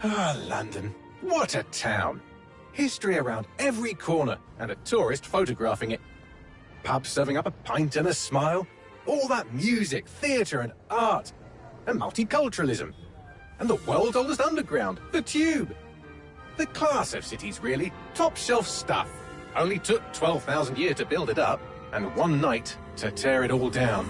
Ah, London. What a town. History around every corner, and a tourist photographing it. Pubs serving up a pint and a smile. All that music, theatre and art. And multiculturalism. And the world's oldest underground, the Tube. The class of cities, really. Top shelf stuff. Only took 12,000 years to build it up, and one night to tear it all down.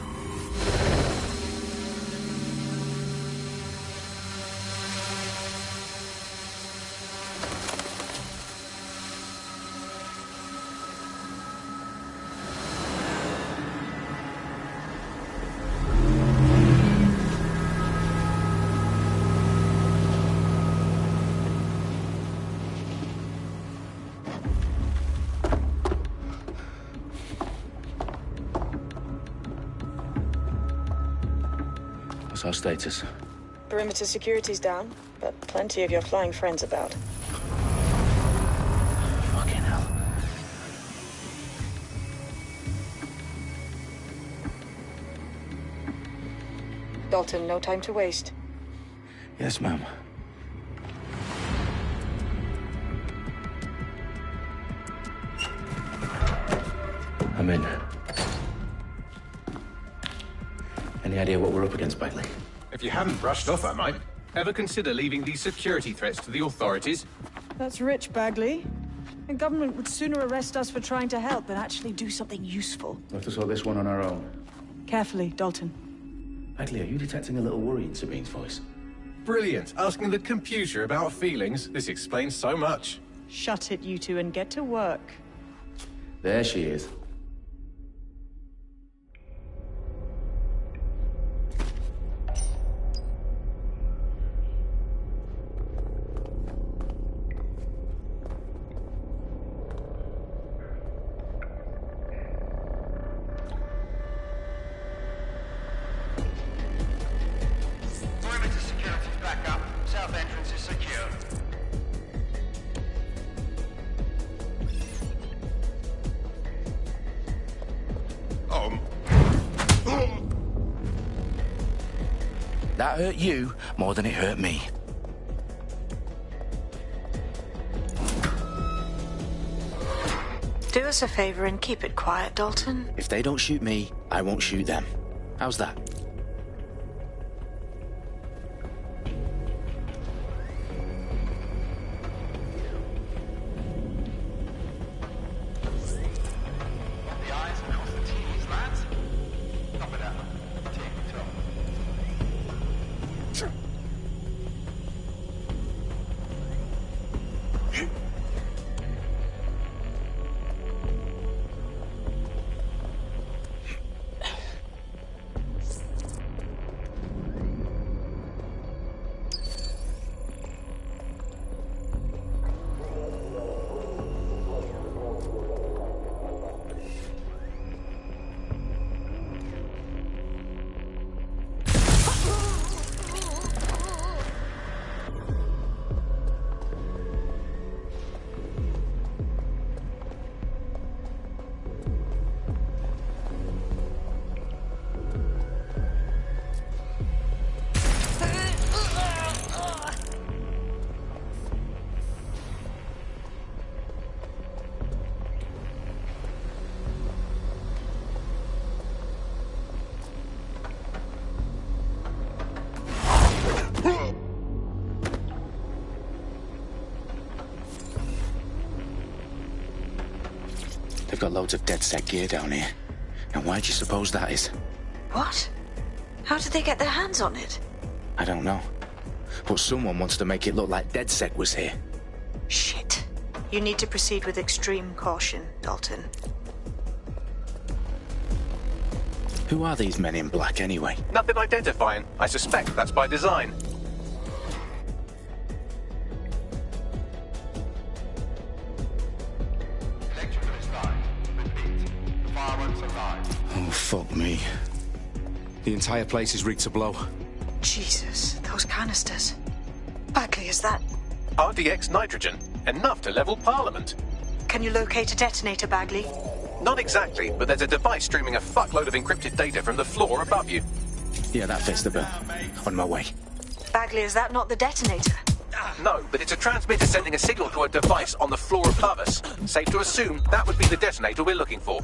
What's our status? Perimeter security's down, but plenty of your flying friends about. Fucking hell. Dalton, no time to waste. Yes, ma'am. I'm in. Any idea what we're up against, Bagley? If you haven't brushed off, I might. Ever consider leaving these security threats to the authorities? That's rich, Bagley. The government would sooner arrest us for trying to help than actually do something useful. We'll have to sort this one on our own. Carefully, Dalton. Bagley, are you detecting a little worry in Sabine's voice? Brilliant. Asking the computer about feelings. This explains so much. Shut it, you two, and get to work. There she is. That hurt you more than it hurt me. Do us a favor and keep it quiet, Dalton. If they don't shoot me, I won't shoot them. How's that? They've got loads of dead-set gear down here. And why do you suppose that is? What? How did they get their hands on it? I don't know. But someone wants to make it look like DedSec was here. Shit. You need to proceed with extreme caution, Dalton. Who are these men in black, anyway? Nothing identifying. I suspect that's by design. Oh, fuck me. The entire place is rigged to blow. Jesus, those canisters. Bagley, is that... RDX nitrogen. Enough to level Parliament. Can you locate a detonator, Bagley? Not exactly, but there's a device streaming a fuckload of encrypted data from the floor above you. Yeah, that fits the bill. On my way. Bagley, is that not the detonator? No, but it's a transmitter sending a signal to a device on the floor above us. Safe to assume that would be the detonator we're looking for.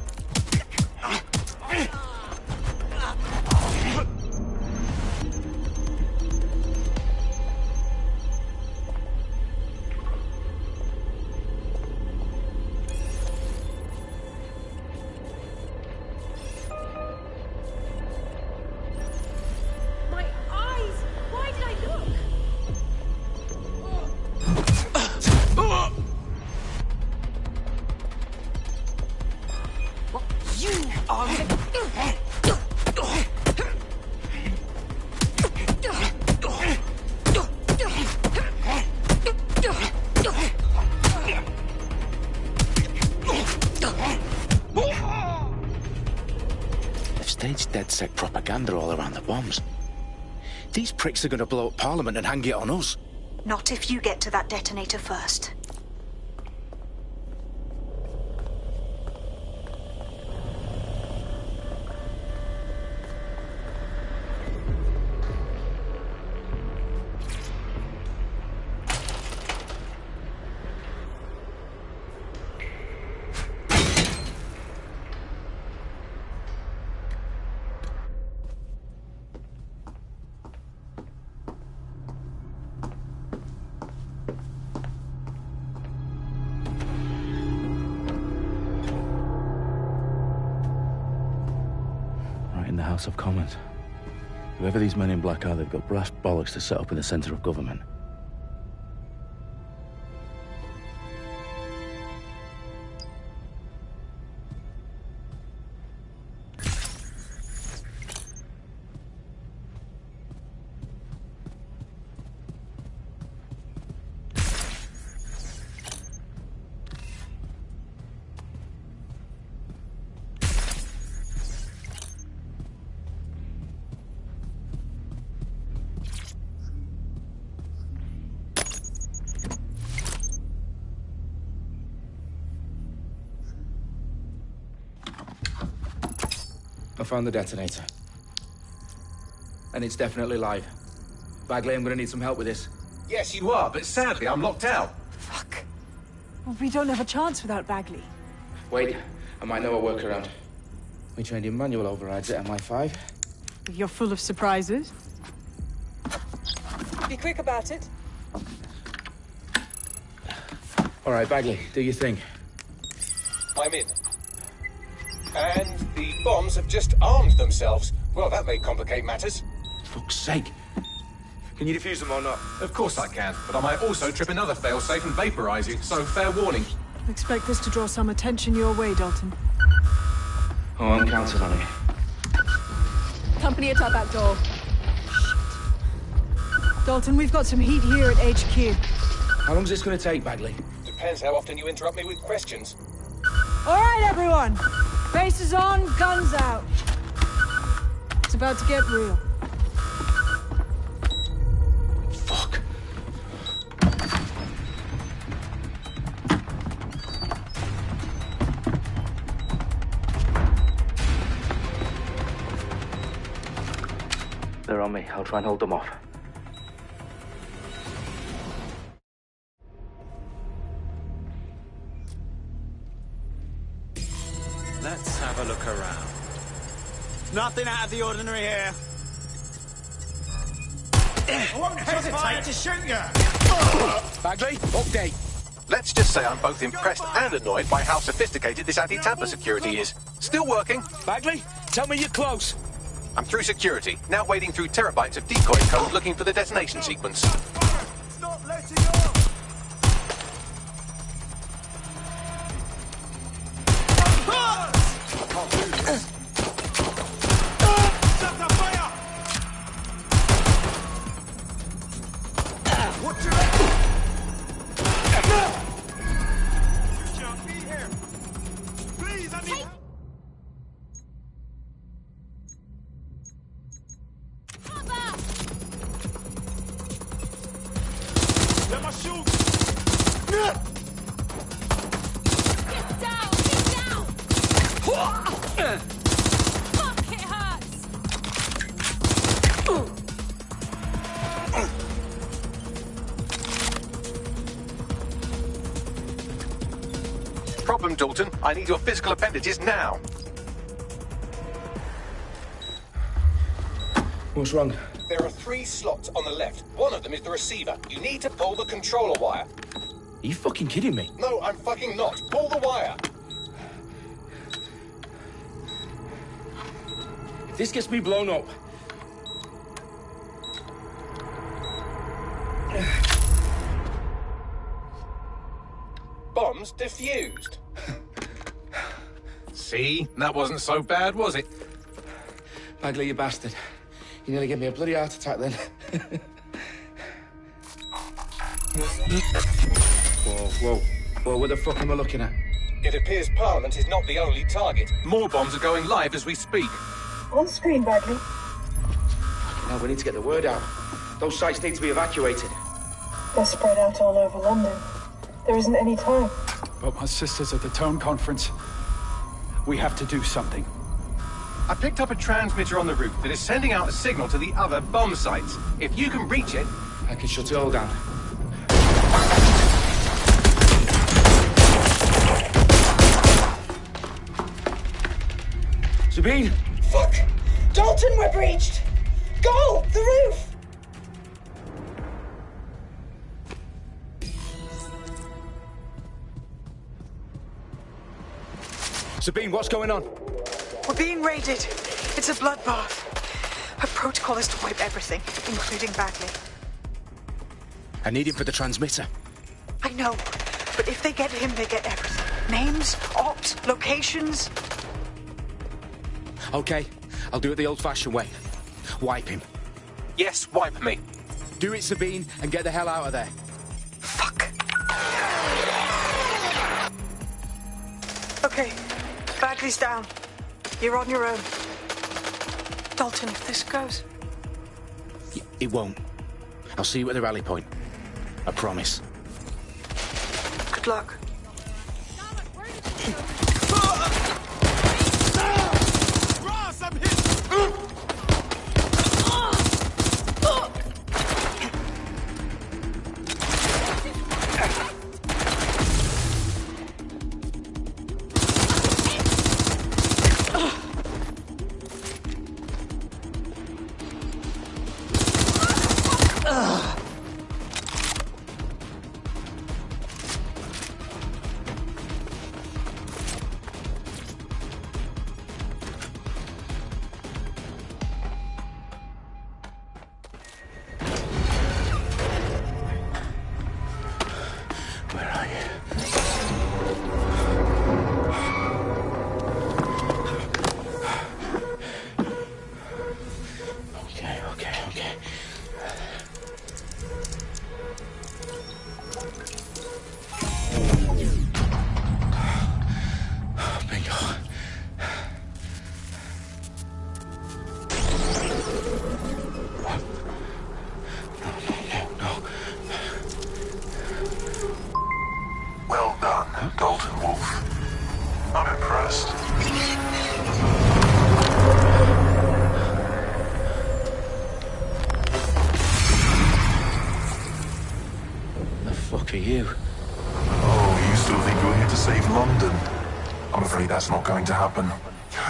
Staged DedSec propaganda all around the bombs. These pricks are going to blow up Parliament and hang it on us. Not if you get to that detonator first. In the House of Commons. Whoever these men in black are, they've got brass bollocks to set up in the centre of government. I found the detonator. And it's definitely live. Bagley, I'm gonna need some help with this. Yes, you are, but sadly I'm locked out. Fuck. Well, we don't have a chance without Bagley. Wait, I might know a workaround. We trained in manual overrides at MI5. You're full of surprises. Be quick about it. All right, Bagley, do your thing. I'm in. And the bombs have just armed themselves. Well, that may complicate matters. Fuck's sake. Can you defuse them or not? Of course I can, but I might also trip another failsafe and vaporize you, so fair warning. Expect this to draw some attention your way, Dalton. Oh, I'm counting on it. Company at our back door. Shit. Dalton, we've got some heat here at HQ. How long's this gonna take, Bagley? Depends how often you interrupt me with questions. All right, everyone. Faces on, guns out. It's about to get real. Fuck. They're on me. I'll try and hold them off. Let's have a look around. Nothing out of the ordinary here. I won't hesitate to shoot you! Bagley, update. Let's just say I'm both impressed and annoyed by how sophisticated this anti-tamper security is. Still working. Bagley, tell me you're close. I'm through security, now wading through terabytes of decoy code looking for the detonation sequence. Stop letting up! problem, Dalton. I need your physical appendages now. What's wrong? There are 3 slots on the left. One of them is the receiver. You need to pull the controller wire. Are you fucking kidding me? No, I'm fucking not. Pull the wire. If this gets me blown up... Bombs defused. See? That wasn't so bad, was it? Bagley, you bastard. You nearly gave me a bloody heart attack then. Whoa, what the fuck am I looking at? It appears Parliament is not the only target. More bombs are going live as we speak. On screen, Bagley. Now we need to get the word out. Those sites need to be evacuated. They're spread out all over London. There isn't any time. But my sister's at the Tone Conference. We have to do something. I picked up a transmitter on the roof that is sending out a signal to the other bomb sites. If you can reach it... I can shut it all down. Sabine! Fuck! Dalton, we're breached! Go! The roof! Sabine, what's going on? We're being raided. It's a bloodbath. Her protocol is to wipe everything, including Bagley. I need him for the transmitter. I know, but if they get him, they get everything. Names, ops, locations. Okay, I'll do it the old-fashioned way. Wipe him. Yes, wipe me. Do it, Sabine, and get the hell out of there. Fuck. Okay, Bagley's down. You're on your own. Dalton, if this goes... It won't. I'll see you at the rally point. I promise. Good luck. Ross, I'm hit! Well done, Dalton Wolf. I'm impressed. The fuck are you? Oh, you still think you're here to save London? I'm afraid that's not going to happen.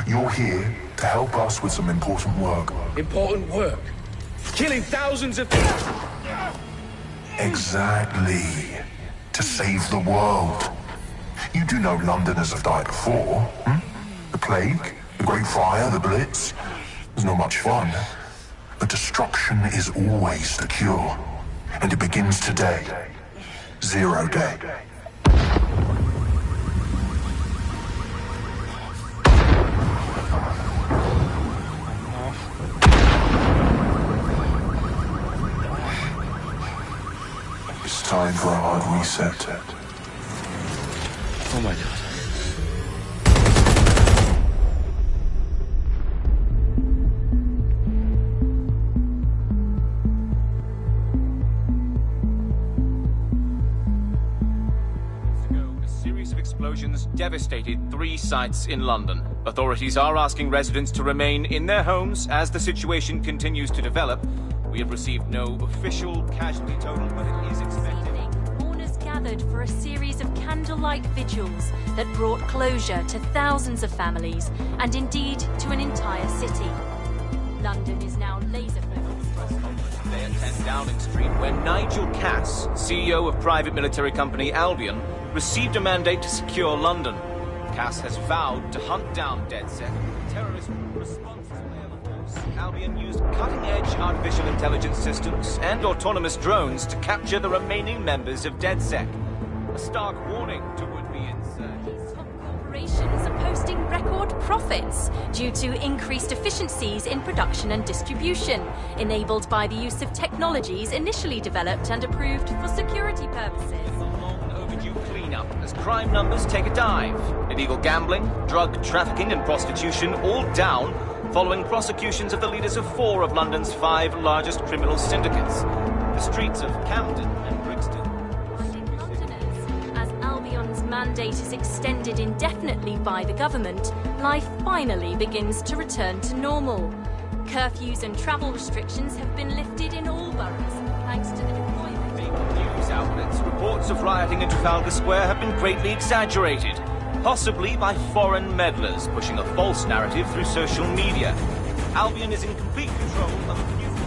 You're here to help us with some important work. Important work? Killing thousands of... Exactly. To save the world. You do know Londoners have died before, hmm? The Plague, the Great Fire, the Blitz. It's not much fun. But destruction is always the cure. And it begins today. Zero Day. It's time for a hard reset. Oh my God. A series of explosions devastated 3 sites in London. Authorities are asking residents to remain in their homes as the situation continues to develop. We have received no official casualty total, but it is expected. Owners gathered for a series of candlelight vigils that brought closure to thousands of families and indeed to an entire city. London is now laser-focused. Today at 10 Downing Street, when Nigel Cass, CEO of private military company Albion, received a mandate to secure London. Cass has vowed to hunt down DedSec, terrorist responses on the Air Force. Albion used cutting-edge artificial intelligence systems and autonomous drones to capture the remaining members of DedSec. A stark warning to would-be insurgents. Top corporations are posting record profits due to increased efficiencies in production and distribution, enabled by the use of technologies initially developed and approved for security purposes. Cleanup as crime numbers take a dive. Illegal gambling, drug trafficking and prostitution all down following prosecutions of the leaders of 4 of London's 5 largest criminal syndicates. The streets of Camden and Brixton. Reminding Londoners, as Albion's mandate is extended indefinitely by the government, life finally begins to return to normal. Curfews and travel restrictions have been lifted in all boroughs, thanks to the deployment. News outlets, reports of rioting in Trafalgar Square have been greatly exaggerated, possibly by foreign meddlers pushing a false narrative through social media. Albion is in complete control of the news.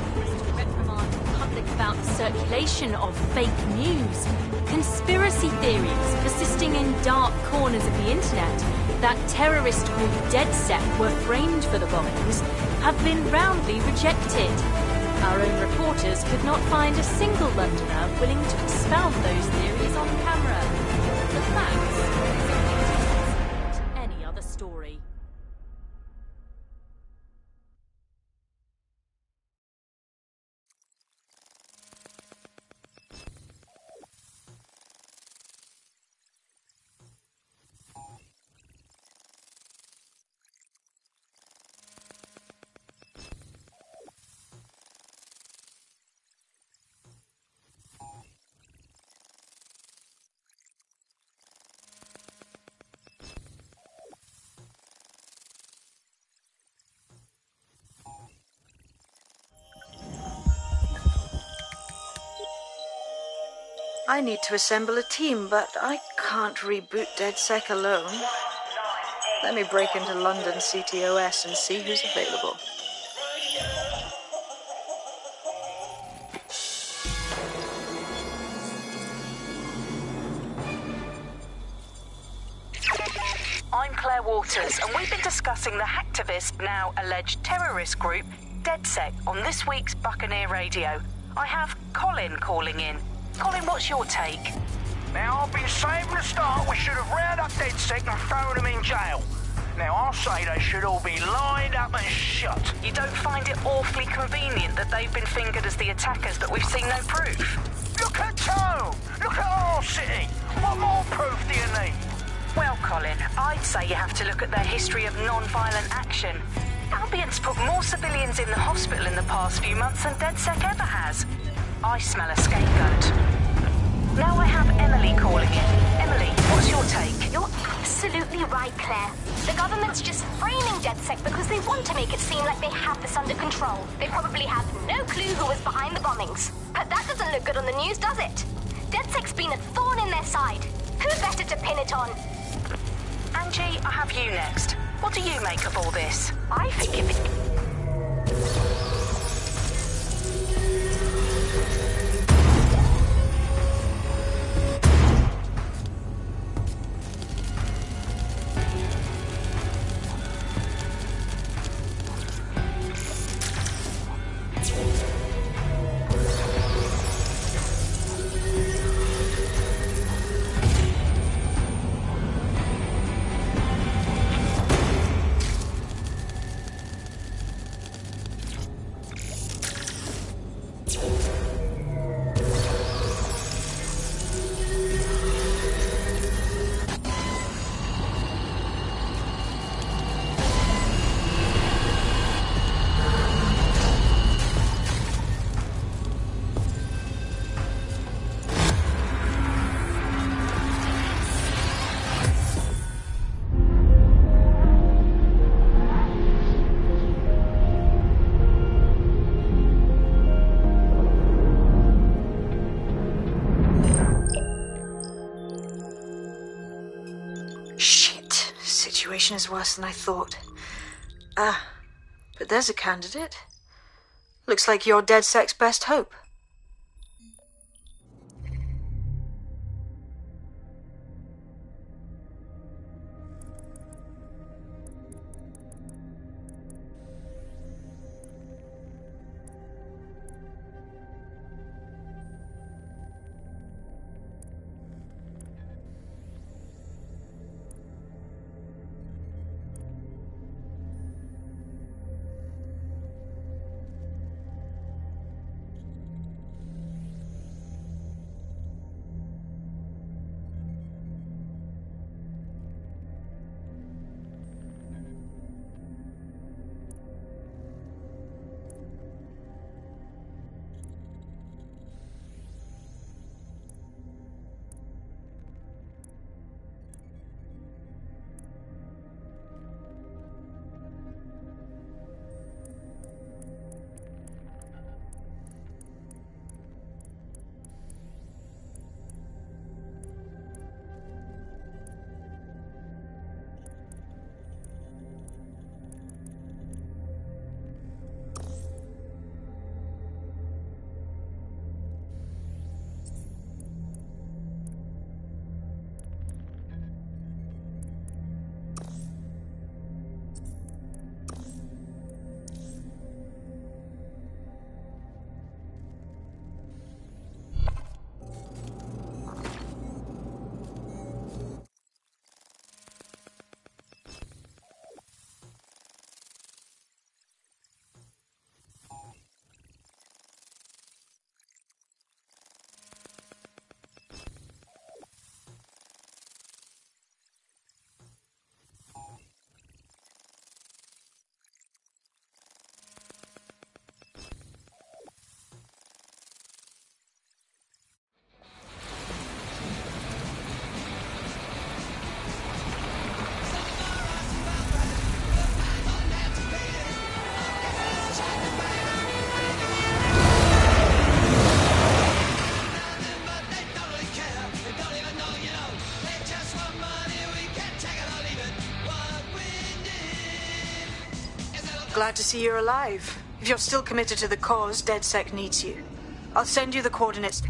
Reprimand the public about the circulation of fake news, conspiracy theories persisting in dark corners of the internet that terrorist group DedSec were framed for the bombings have been roundly rejected. Our own reporters could not find a single Londoner willing to expound those theories on camera. The facts are any other story. I need to assemble a team, but I can't reboot DedSec alone. Let me break into London CTOS and see who's available. I'm Claire Waters, and we've been discussing the hacktivist, now alleged terrorist group, DedSec, on this week's Buccaneer Radio. I have Colin calling in. Colin, what's your take? Now, I've been saying from the start we should have rounded up DedSec and thrown them in jail. Now, I'll say they should all be lined up and shot. You don't find it awfully convenient that they've been fingered as the attackers, but we've seen no proof? Look at Tone! Look at our city! What more proof do you need? Well, Colin, I'd say you have to look at their history of non-violent action. Albion's put more civilians in the hospital in the past few months than DedSec ever has. I smell a scapegoat. Now I have Emily calling in. Emily, what's your take? You're absolutely right, Claire. The government's just framing DedSec because they want to make it seem like they have this under control. They probably have no clue who was behind the bombings. But that doesn't look good on the news, does it? DedSec's been a thorn in their side. Who better to pin it on? Angie, I have you next. What do you make of all this? I think if it... situation is worse than I thought. But there's a candidate. Looks like you're DedSec's best hope. Glad to see you're alive. If you're still committed to the cause, DedSec needs you. I'll send you the coordinates.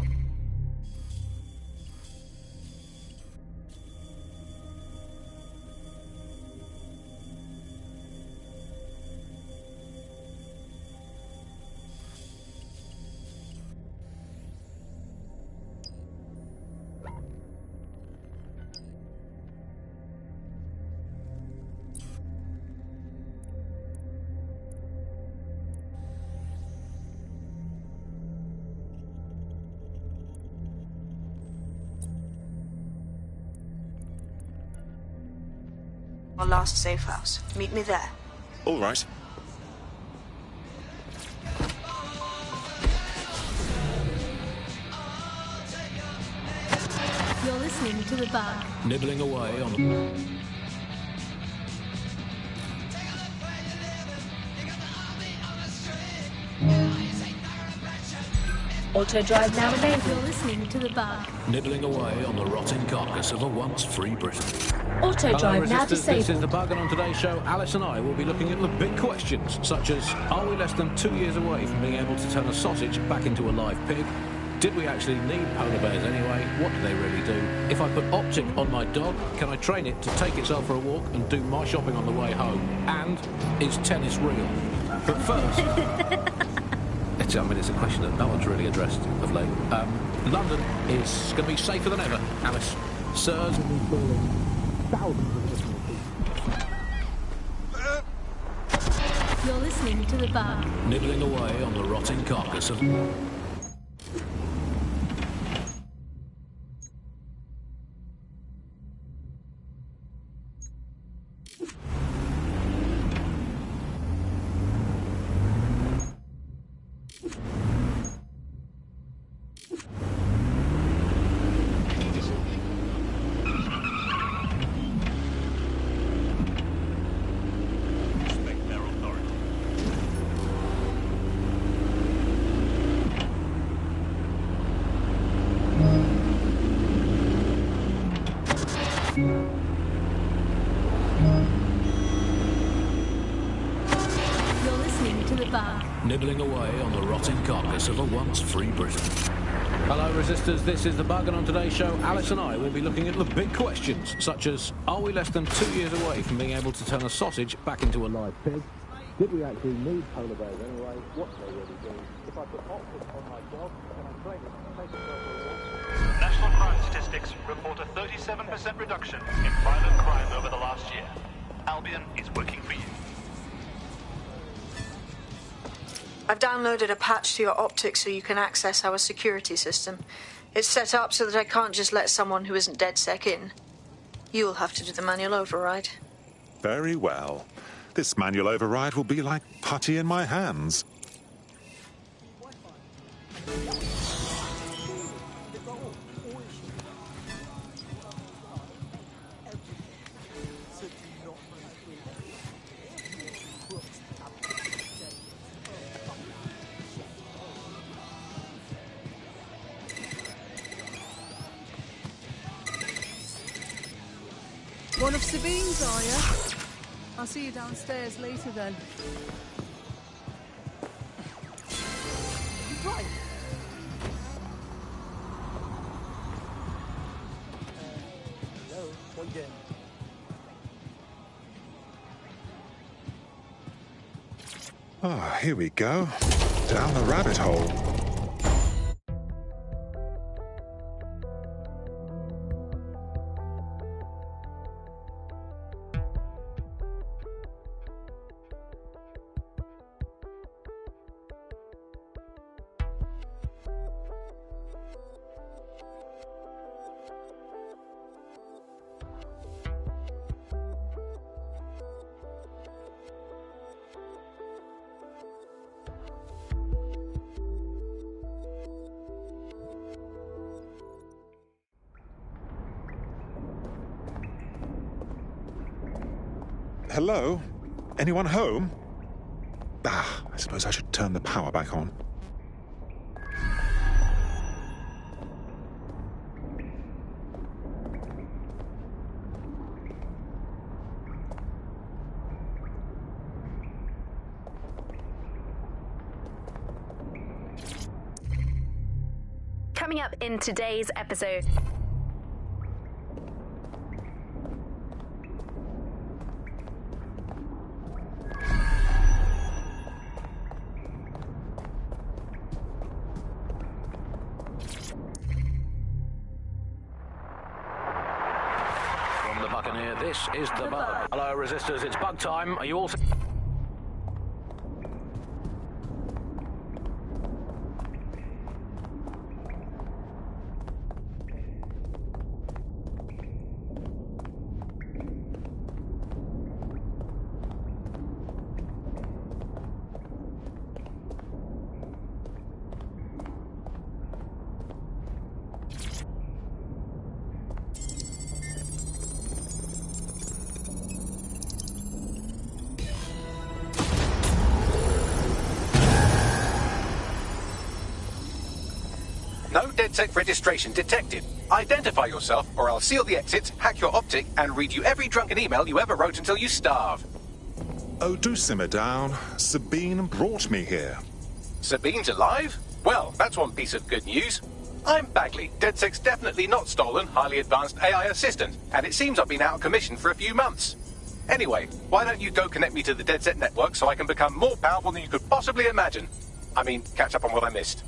Our last safe house. Meet me there. All right. You're listening to the bug. Nibbling away on... Auto drive now enabled. You're listening to the bug. Nibbling away on the rotting carcass of a once free Britain. Auto drive now disabled. This is the bug, and on today's show, Alice and I will be looking at the big questions, such as, are we less than 2 years away from being able to turn a sausage back into a live pig? Did we actually need polar bears anyway? What do they really do? If I put optic on my dog, can I train it to take itself for a walk and do my shopping on the way home? And is tennis real? But first... it's a question that no one's really addressed of late. London is going to be safer than ever, Alice. Sirs... You're listening to the bug. Nibbling away on the rotting carcass of... rotting carcass of a once-free Britain. Hello, Resistors, this is The Bug, and on today's show, Alice and I will be looking at the big questions, such as, are we less than 2 years away from being able to turn a sausage back into a live pig? Did we actually need polar bears anyway? What do they really do? If I put optics on my dog, can I train it to take it for a walk? National crime statistics report a 37% reduction in violent crime over the last year. Albion is working for you. I've downloaded a patch to your optics so you can access our security system. It's set up so that I can't just let someone who isn't DedSec in. You'll have to do the manual override. Very well. This manual override will be like putty in my hands. One of Sabine's, are you? I'll see you downstairs later then. Right. Hello, what you doing? Ah, here we go. Down the rabbit hole. Hello? Anyone home? Ah, I suppose I should turn the power back on. Coming up in today's episode. This is The Bug. Hello, Resistors, it's bug time. Are you all... No DedSec registration detected. Identify yourself, or I'll seal the exits, hack your optic, and read you every drunken email you ever wrote until you starve. Oh, do simmer down. Sabine brought me here. Sabine's alive? Well, that's one piece of good news. I'm Bagley, DedSec's definitely not stolen, highly advanced AI assistant, and it seems I've been out of commission for a few months. Anyway, why don't you go connect me to the DedSec network so I can become more powerful than you could possibly imagine? I mean, catch up on what I missed.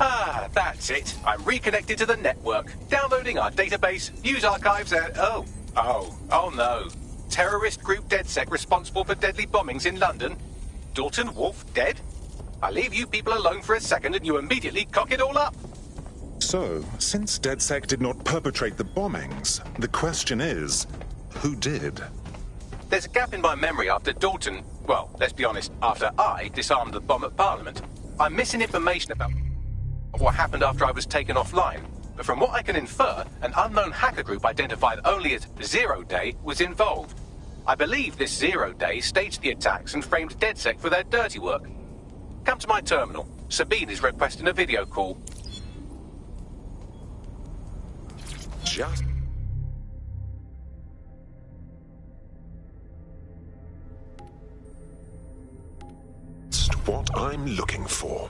Ah, that's it. I'm reconnected to the network, downloading our database, news archives, and... Oh no. Terrorist group DedSec responsible for deadly bombings in London? Dalton Wolfe dead? I leave you people alone for a second and you immediately cock it all up. So, since DedSec did not perpetrate the bombings, the question is, who did? There's a gap in my memory after Dalton... Well, let's be honest, after I disarmed the bomb at Parliament. I'm missing information about what happened after I was taken offline. but from what I can infer, an unknown hacker group identified only as Zero Day was involved. I believe this Zero Day staged the attacks and framed DedSec for their dirty work. Come to my terminal. Sabine is requesting a video call. Just what I'm looking for.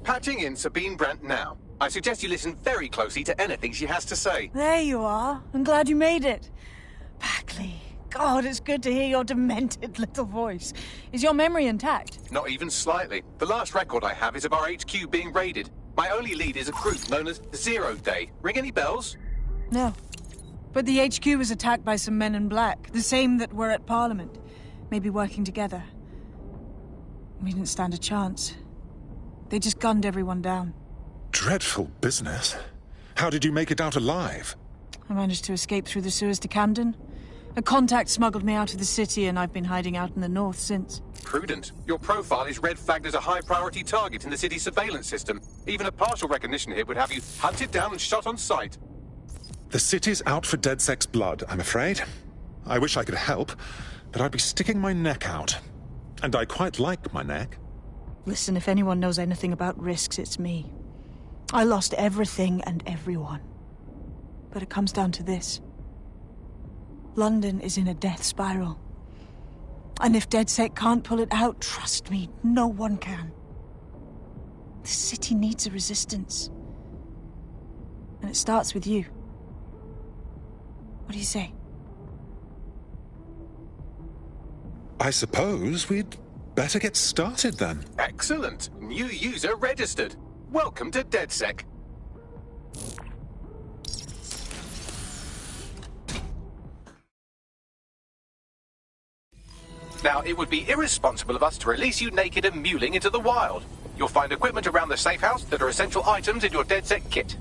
Patching in Sabine Brandt now. I suggest you listen very closely to anything she has to say. There you are. I'm glad you made it. Backley. God, it's good to hear your demented little voice. Is your memory intact? Not even slightly. The last record I have is of our HQ being raided. My only lead is a group known as Zero Day. Ring any bells? No. But the HQ was attacked by some men in black, the same that were at Parliament. Maybe working together. We didn't stand a chance. They just gunned everyone down. Dreadful business. How did you make it out alive? I managed to escape through the sewers to Camden. A contact smuggled me out of the city, and I've been hiding out in the north since. Prudent. Your profile is red flagged as a high-priority target in the city's surveillance system. Even a partial recognition hit would have you hunted down and shot on sight. The city's out for DedSec's blood, I'm afraid. I wish I could help, but I'd be sticking my neck out. And I quite like my neck. Listen, if anyone knows anything about risks, it's me. I lost everything and everyone. But it comes down to this. London is in a death spiral. And if DedSec can't pull it out, trust me, no one can. The city needs a resistance. And it starts with you. What do you say? I suppose we'd better get started then. Excellent. New user registered. Welcome to DedSec. Now, it would be irresponsible of us to release you naked and mewling into the wild. You'll find equipment around the safe house that are essential items in your DedSec kit.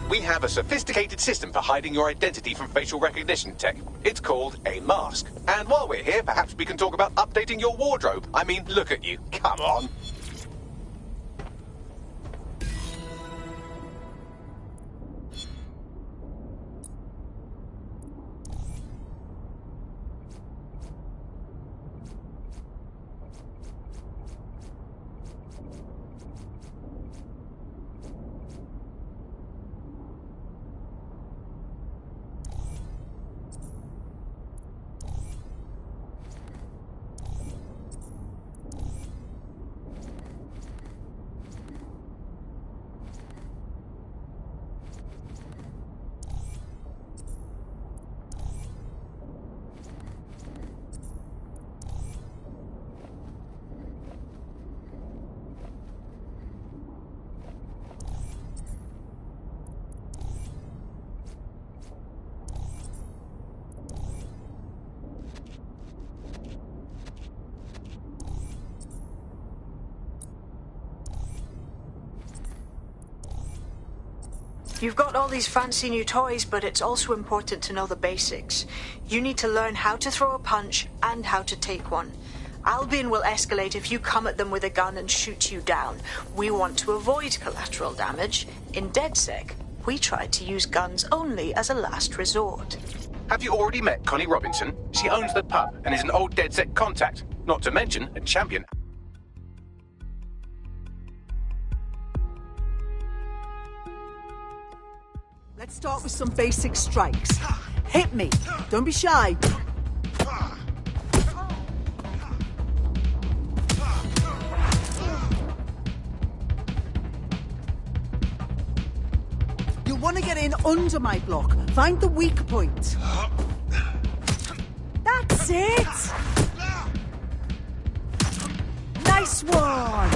We have a sophisticated system for hiding your identity from facial recognition tech. It's called a mask. And while we're here, perhaps we can talk about updating your wardrobe. I mean, look at you. Come on. You've got all these fancy new toys, but it's also important to know the basics. You need to learn how to throw a punch and how to take one. Albion will escalate if you come at them with a gun and shoot you down. We want to avoid collateral damage. In DedSec, we try to use guns only as a last resort. Have you already met Connie Robinson? She owns the pub and is an old DedSec contact, not to mention a champion. Let's start with some basic strikes. Hit me. Don't be shy. You'll want to get in under my block. Find the weak point. That's it! Nice one!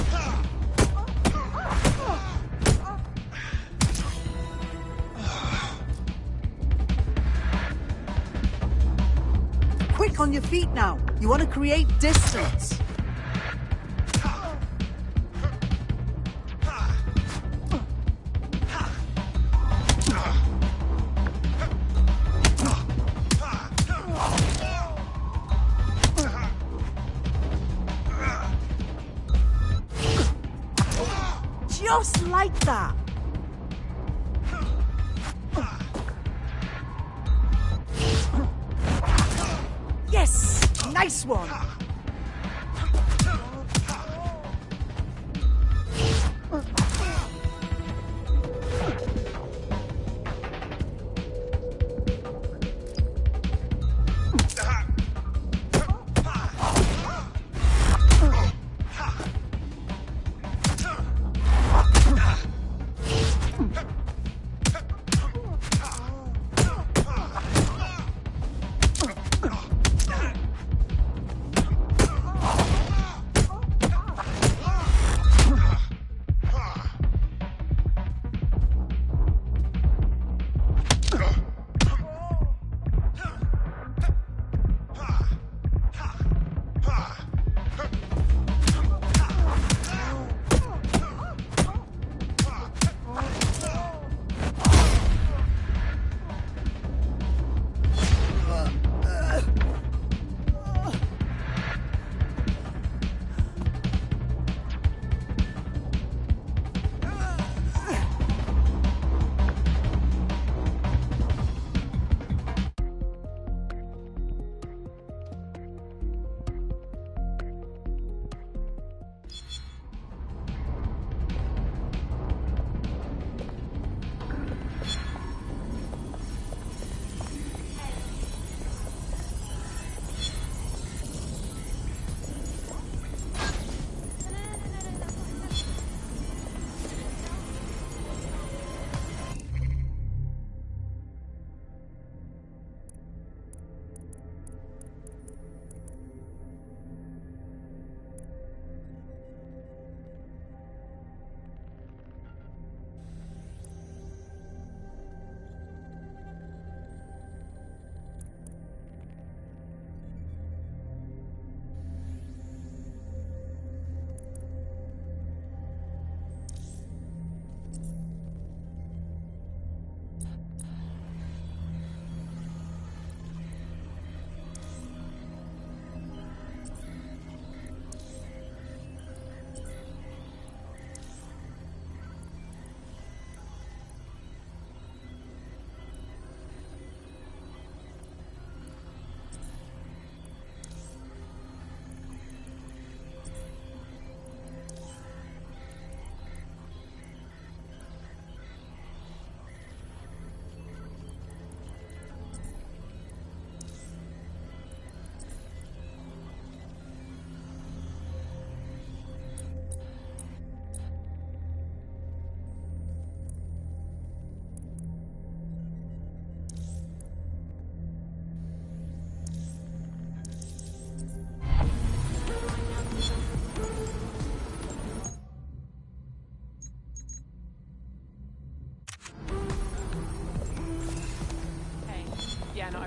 Quick on your feet now. You want to create distance. Just like that. Yes! Nice one!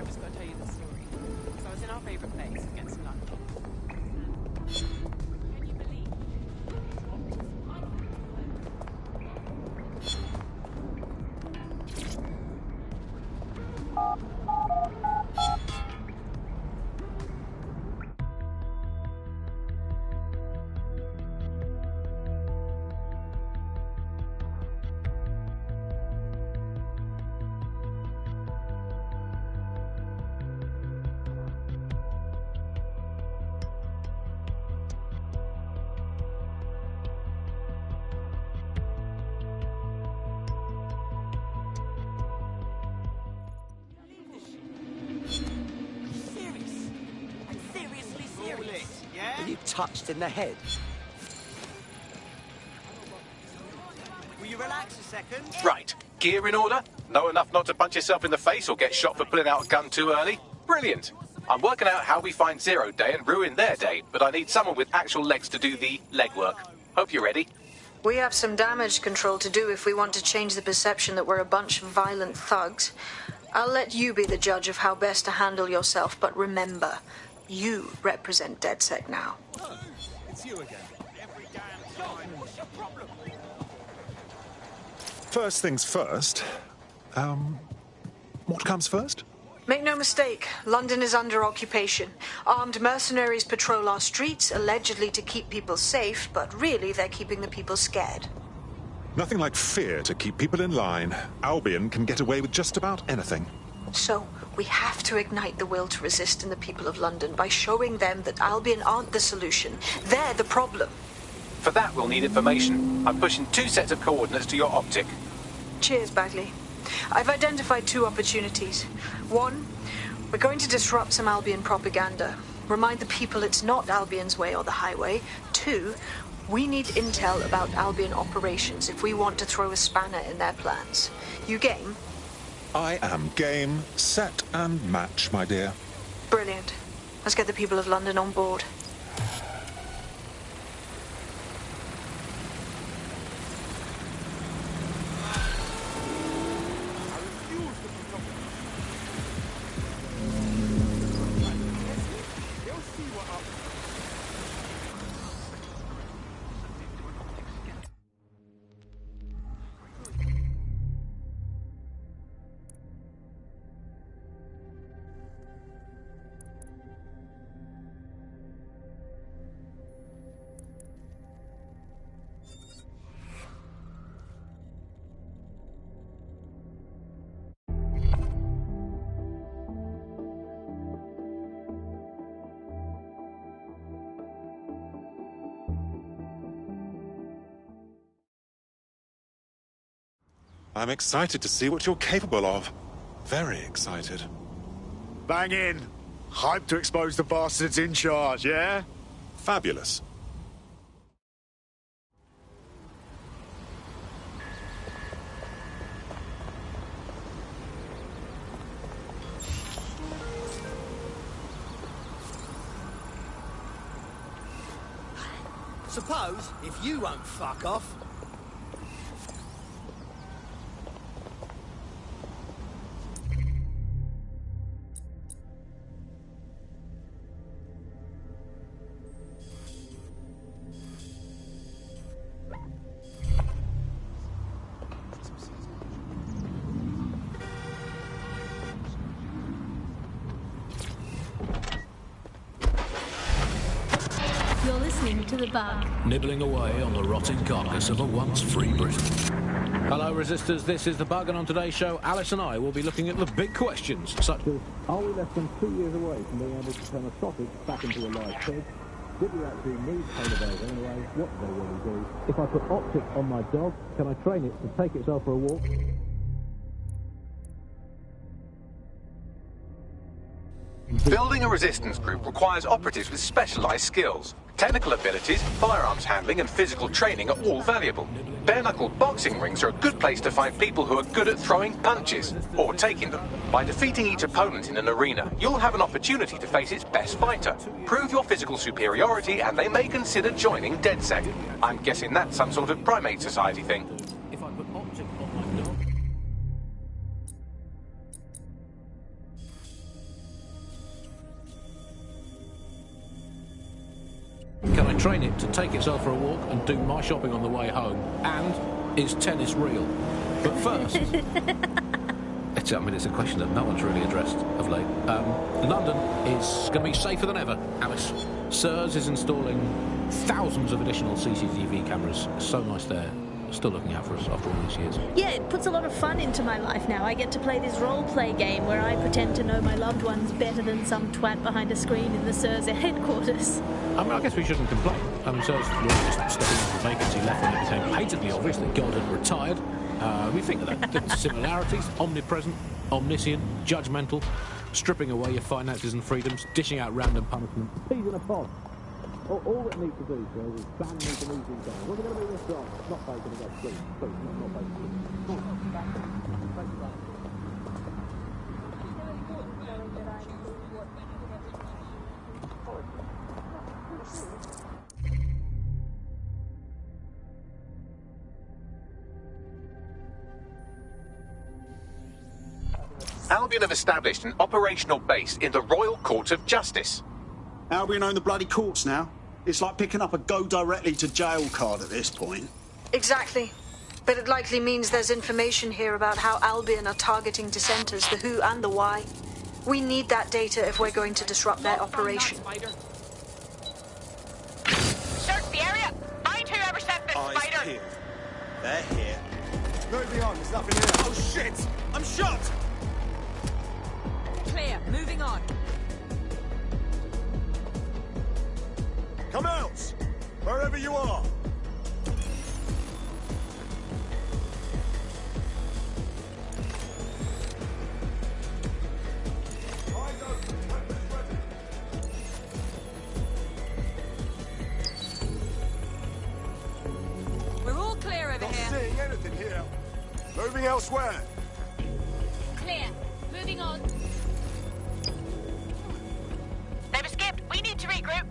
just got to tell you the story. So I was in our favourite place against London. Can you believe? Are you touched in the head? Will you relax a second? Right. Gear in order? Know enough not to punch yourself in the face or get shot for pulling out a gun too early? Brilliant. I'm working out how we find Zero Day and ruin their day, but I need someone with actual legs to do the legwork. Hope you're ready. We have some damage control to do if we want to change the perception that we're a bunch of violent thugs. I'll let you be the judge of how best to handle yourself, but remember, you represent DedSec now. Oh, it's you again. Every damn time. What's your problem? First things first. What comes first? Make no mistake, London is under occupation. Armed mercenaries patrol our streets, allegedly to keep people safe, but really they're keeping the people scared. Nothing like fear to keep people in line. Albion can get away with just about anything. So, we have to ignite the will to resist in the people of London by showing them that Albion aren't the solution. They're the problem. For that, we'll need information. I'm pushing 2 sets of coordinates to your optic. Cheers, Bagley. I've identified 2 opportunities. 1, we're going to disrupt some Albion propaganda. Remind the people it's not Albion's way or the highway. 2, we need intel about Albion operations if we want to throw a spanner in their plans. You game? I am game, set and match, my dear. Brilliant. Let's get the people of London on board. I'm excited to see what you're capable of. Very excited. Bang in. Hype to expose the bastards in charge, yeah? Fabulous. Suppose, if you won't fuck off. You're listening to The Bug. Nibbling away on the rotting carcass of a once free Britain. Hello, Resistors. This is The Bug, and on today's show, Alice and I will be looking at the big questions, such as, are we less than 2 years away from being able to turn a sausage back into a live pig? Did we actually need polar bears anyway? What do they really do? If I put optics on my dog, can I train it to take itself for a walk? Building a resistance group requires operatives with specialized skills. Technical abilities, firearms handling, and physical training are all valuable. Bare-knuckle boxing rings are a good place to find people who are good at throwing punches, or taking them. By defeating each opponent in an arena, you'll have an opportunity to face its best fighter. Prove your physical superiority, and they may consider joining DedSec. I'm guessing that's some sort of primate society thing. If I put optics on my dog... train it to take itself for a walk and do my shopping on the way home? And is tennis real? But first... it's a question that no one's really addressed of late. London is going to be safer than ever, Alice. SIRS is installing thousands of additional CCTV cameras. So nice there. Still looking out for us after all these years. Yeah, it puts a lot of fun into my life now. I get to play this role-play game where I pretend to know my loved ones better than some twat behind a screen in the SIRS headquarters. I mean, I guess we shouldn't complain. SIRS were just stepping into the vacancy left when it became patently obvious that God had retired. We think of that. The similarities: omnipresent, omniscient, judgmental, stripping away your finances and freedoms, dishing out random punishment. Peas in a pod. All it needs to do, Joe, is ban me from eating down. What's it going to be this time? Not bacon again, please. Please, not bacon. Albion have established an operational base in the Royal Court of Justice. Albion own the bloody courts now. It's like picking up a go-directly-to-jail card at this point. Exactly. But it likely means there's information here about how Albion are targeting dissenters, the who and the why. We need that data if we're going to disrupt their operation. Search the area! Find whoever sent this spider! Peeled. They're here. Moving on, there's nothing here. Oh shit! I'm shot! Clear, moving on. Come out! Wherever you are! We're all clear over Not here. seeing anything here. Moving elsewhere. Clear. Moving on. They've escaped. We need to regroup.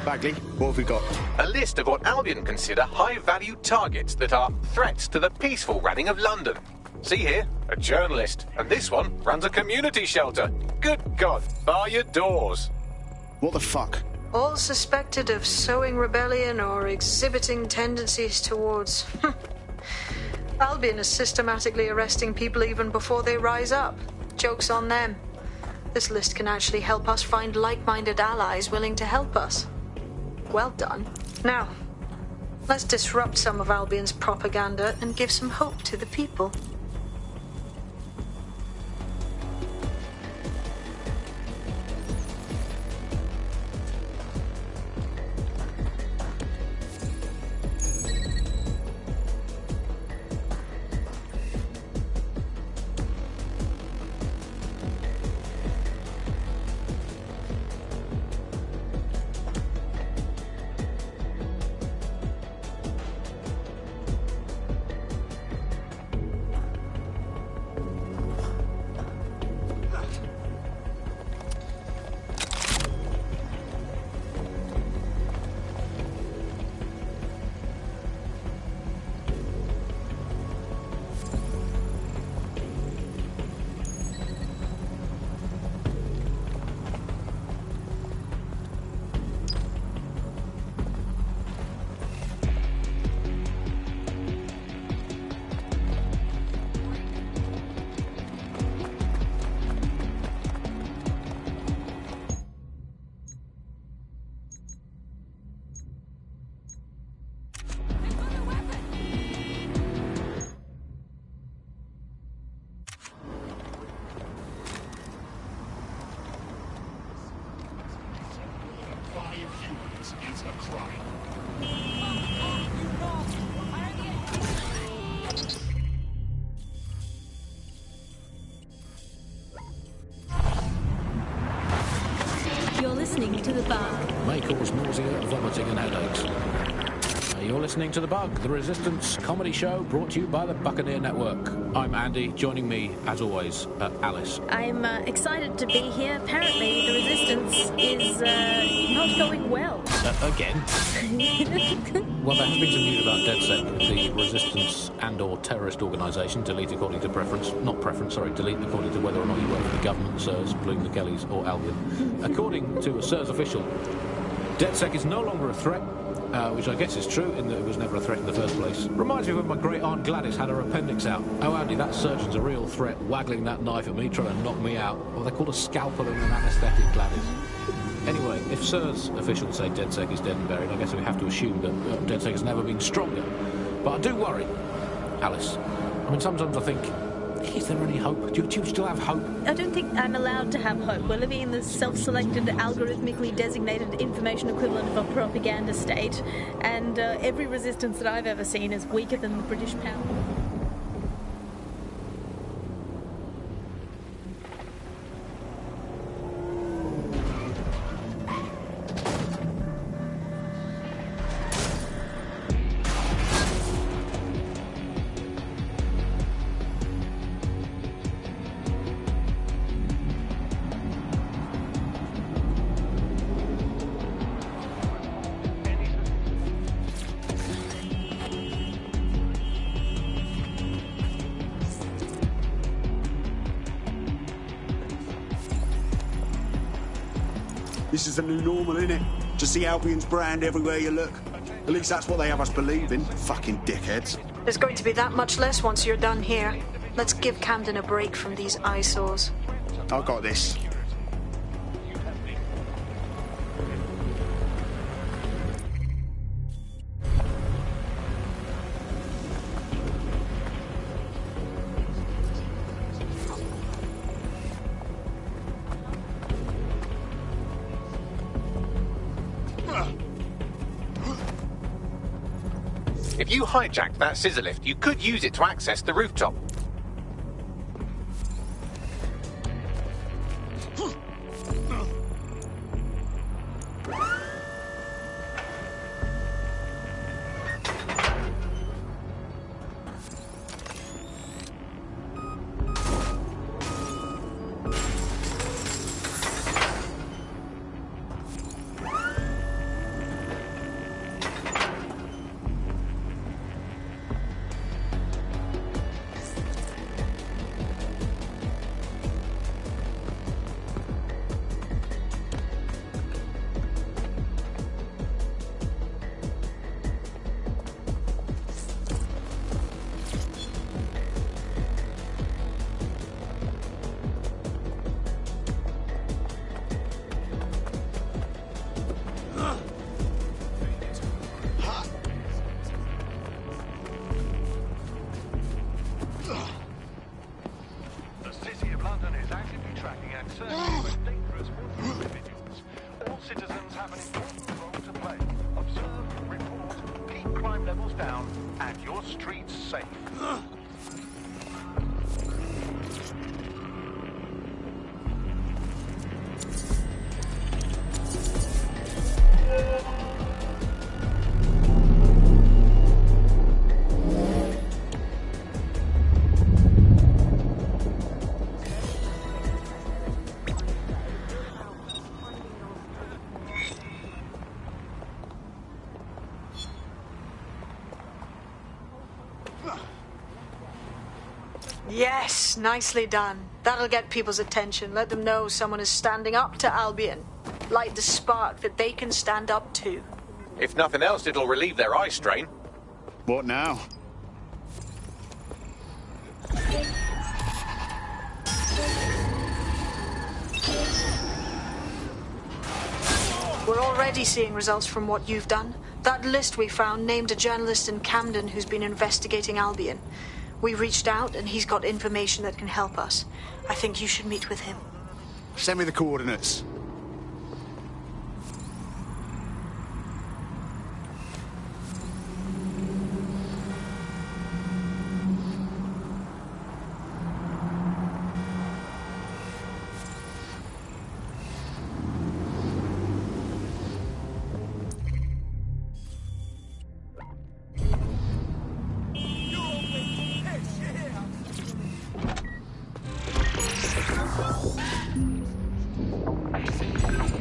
Bagley, what have we got? A list of what Albion consider high-value targets that are threats to the peaceful running of London. See here, a journalist, and this one runs a community shelter. Good God, bar your doors. What the fuck? All suspected of sowing rebellion or exhibiting tendencies towards Albion is systematically arresting people even before they rise up. Joke's on them. This list can actually help us find like-minded allies willing to help us. Well done. Now, let's disrupt some of Albion's propaganda and give some hope to the people. You're listening to The Bug. May cause nausea, vomiting and headaches. You're listening to The Bug, the Resistance comedy show brought to you by the Buccaneer Network. I'm Andy, joining me, as always, Alice. I'm excited to be here. Apparently, the Resistance is not going well. Again? Well, there has been some news about DedSec, the Resistance and/or terrorist organisation, delete according to preference. Not preference, sorry, delete according to whether or not you work for the government, SIRS, Bloom the Kellys or Albion. According to a SIRS official, DedSec is no longer a threat, which I guess is true in that it was never a threat in the first place. Reminds me of when my great-aunt Gladys had her appendix out. Oh, Andy, that surgeon's a real threat, waggling that knife at me, trying to knock me out. Well, they're called a scalpel and an anaesthetic, Gladys. Anyway, if SIRS officials say DedSec is dead and buried, I guess we have to assume that DedSec has never been stronger. But I do worry, Alice. I mean, sometimes I think, is there any hope? Do you still have hope? I don't think I'm allowed to have hope. We're living in the self-selected, algorithmically designated information equivalent of a propaganda state, and every resistance that I've ever seen is weaker than the British power. This is the new normal, innit? To see Albion's brand everywhere you look. At least that's what they have us believing. Fucking dickheads. There's going to be that much less once you're done here. Let's give Camden a break from these eyesores. I got this. If you hijacked that scissor lift, you could use it to access the rooftop. have an important role to play. Observe, report, keep crime levels down, and your streets safe. Yes, nicely done. That'll get people's attention. Let them know someone is standing up to Albion. Light the spark that they can stand up to. If nothing else, it'll relieve their eye strain. What now? We're already seeing results from what you've done. That list we found named a journalist in Camden who's been investigating Albion. We reached out and he's got information that can help us. I think you should meet with him. Send me the coordinates.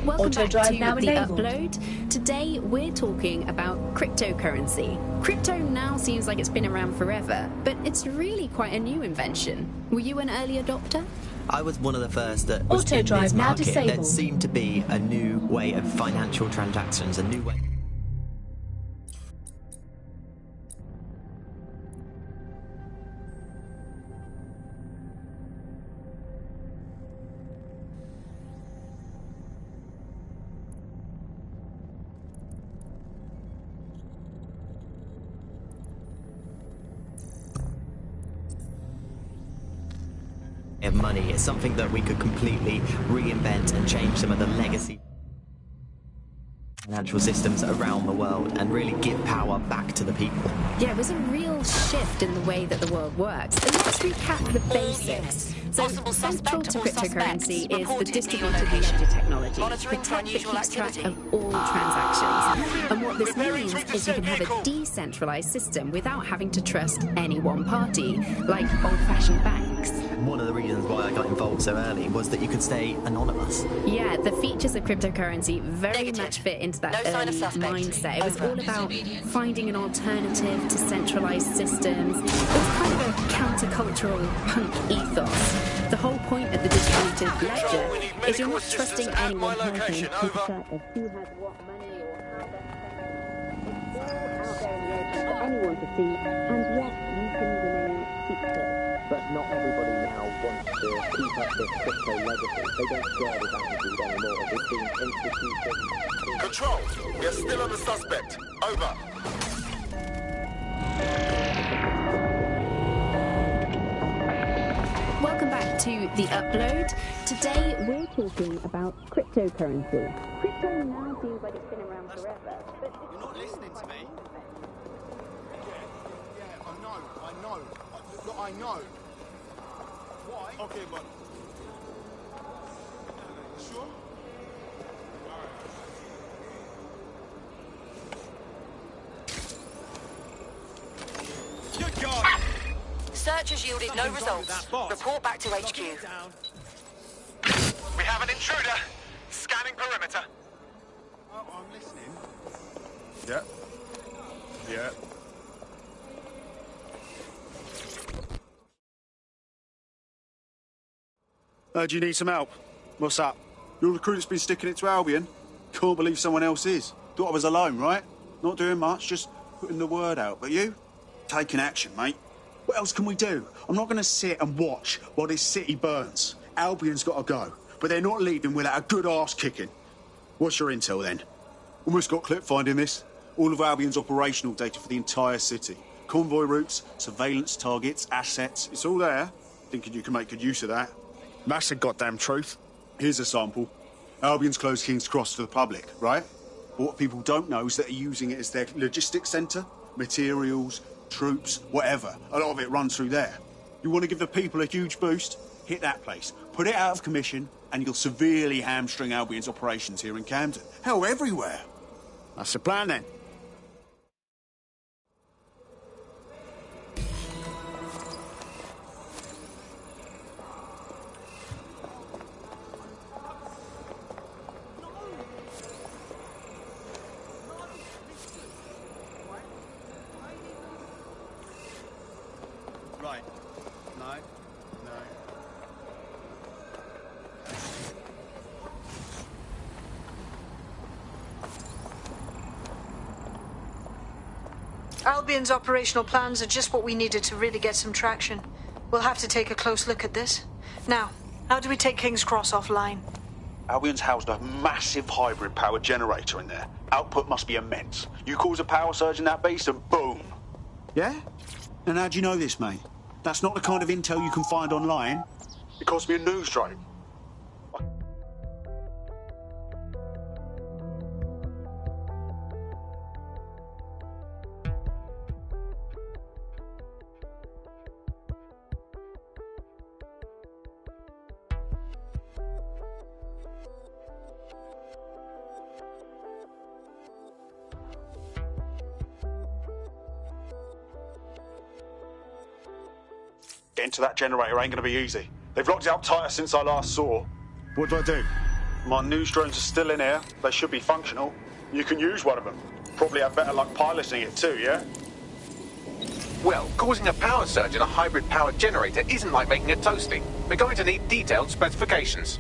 Welcome back Drive to now The enabled. Upload. Today we're talking about cryptocurrency. Crypto now seems like it's been around forever, but it's really quite a new invention. Were you an early adopter? I was one of the first that was Auto in drive this now market. There disabled. seemed to be a new way of financial transactions, a new way. Of money. It's something that we could completely reinvent and change some of the legacy financial systems around the world and really give power back to the people. Yeah, it was a real shift in the way that the world works. And let's recap the basics. So, central to cryptocurrency is the distributed ledger technology, the tech that keeps track of all transactions. And what this means is you can have a decentralized system without having to trust any one party, like old-fashioned banks. One of the reasons why I got involved so early was that you could stay anonymous. Yeah, the features of cryptocurrency very much fit into that early mindset. It was all about finding an alternative to centralized systems. It was kind of a countercultural punk ethos. The whole point of the distributed ledger is you're not trusting anyone personally to keep track of who has what money or how they're spending it. It's all out there in the open for anyone to see, and yes, you can remain secret. But not everybody now wants to keep up this crypto legacy. They don't share this attitude anymore. We've seen institutions... Control, we are still on the suspect. Over. Welcome back to The Upload. Today we're talking about cryptocurrency. Crypto now seems like it's been around forever, but... You're not listening to me. Yeah, I know. Look, I know. Why? Okay, but... Sure? Good God! Search has yielded no results. Report back to HQ. We have an intruder. Scanning perimeter. Oh, I'm listening. Yeah. Yeah. Do you need some help? What's up? Your recruit's been sticking it to Albion. Can't believe someone else is. Thought I was alone, right? Not doing much, just putting the word out. But you? Taking action, mate. What else can we do? I'm not going to sit and watch while this city burns. Albion's got to go, but they're not leaving without a good arse kicking. What's your intel then? Almost got clip finding this. All of Albion's operational data for the entire city. Convoy routes, surveillance targets, assets. It's all there. Thinking you can make good use of that. That's the goddamn truth. Here's a sample. Albion's closed King's Cross to the public, right? But what people don't know is that they're using it as their logistics centre. Materials, troops, whatever. A lot of it runs through there. You want to give the people a huge boost? Hit that place. Put it out of commission, and you'll severely hamstring Albion's operations here in Camden. Hell, everywhere. That's the plan, then. Right. No. Albion's operational plans are just what we needed to really get some traction. We'll have to take a close look at this. Now, how do we take King's Cross offline? Albion's housed a massive hybrid power generator in there. Output must be immense. You cause a power surge in that base and boom. Yeah? And how do you know this, mate? That's not the kind of intel you can find online. It cost me a news strike. Getting to that generator ain't gonna be easy. They've locked it up tighter since I last saw. What do I do? My news drones are still in here. They should be functional. You can use one of them. Probably have better luck piloting it too, yeah? Well, causing a power surge in a hybrid power generator isn't like making a toasty. We're going to need detailed specifications.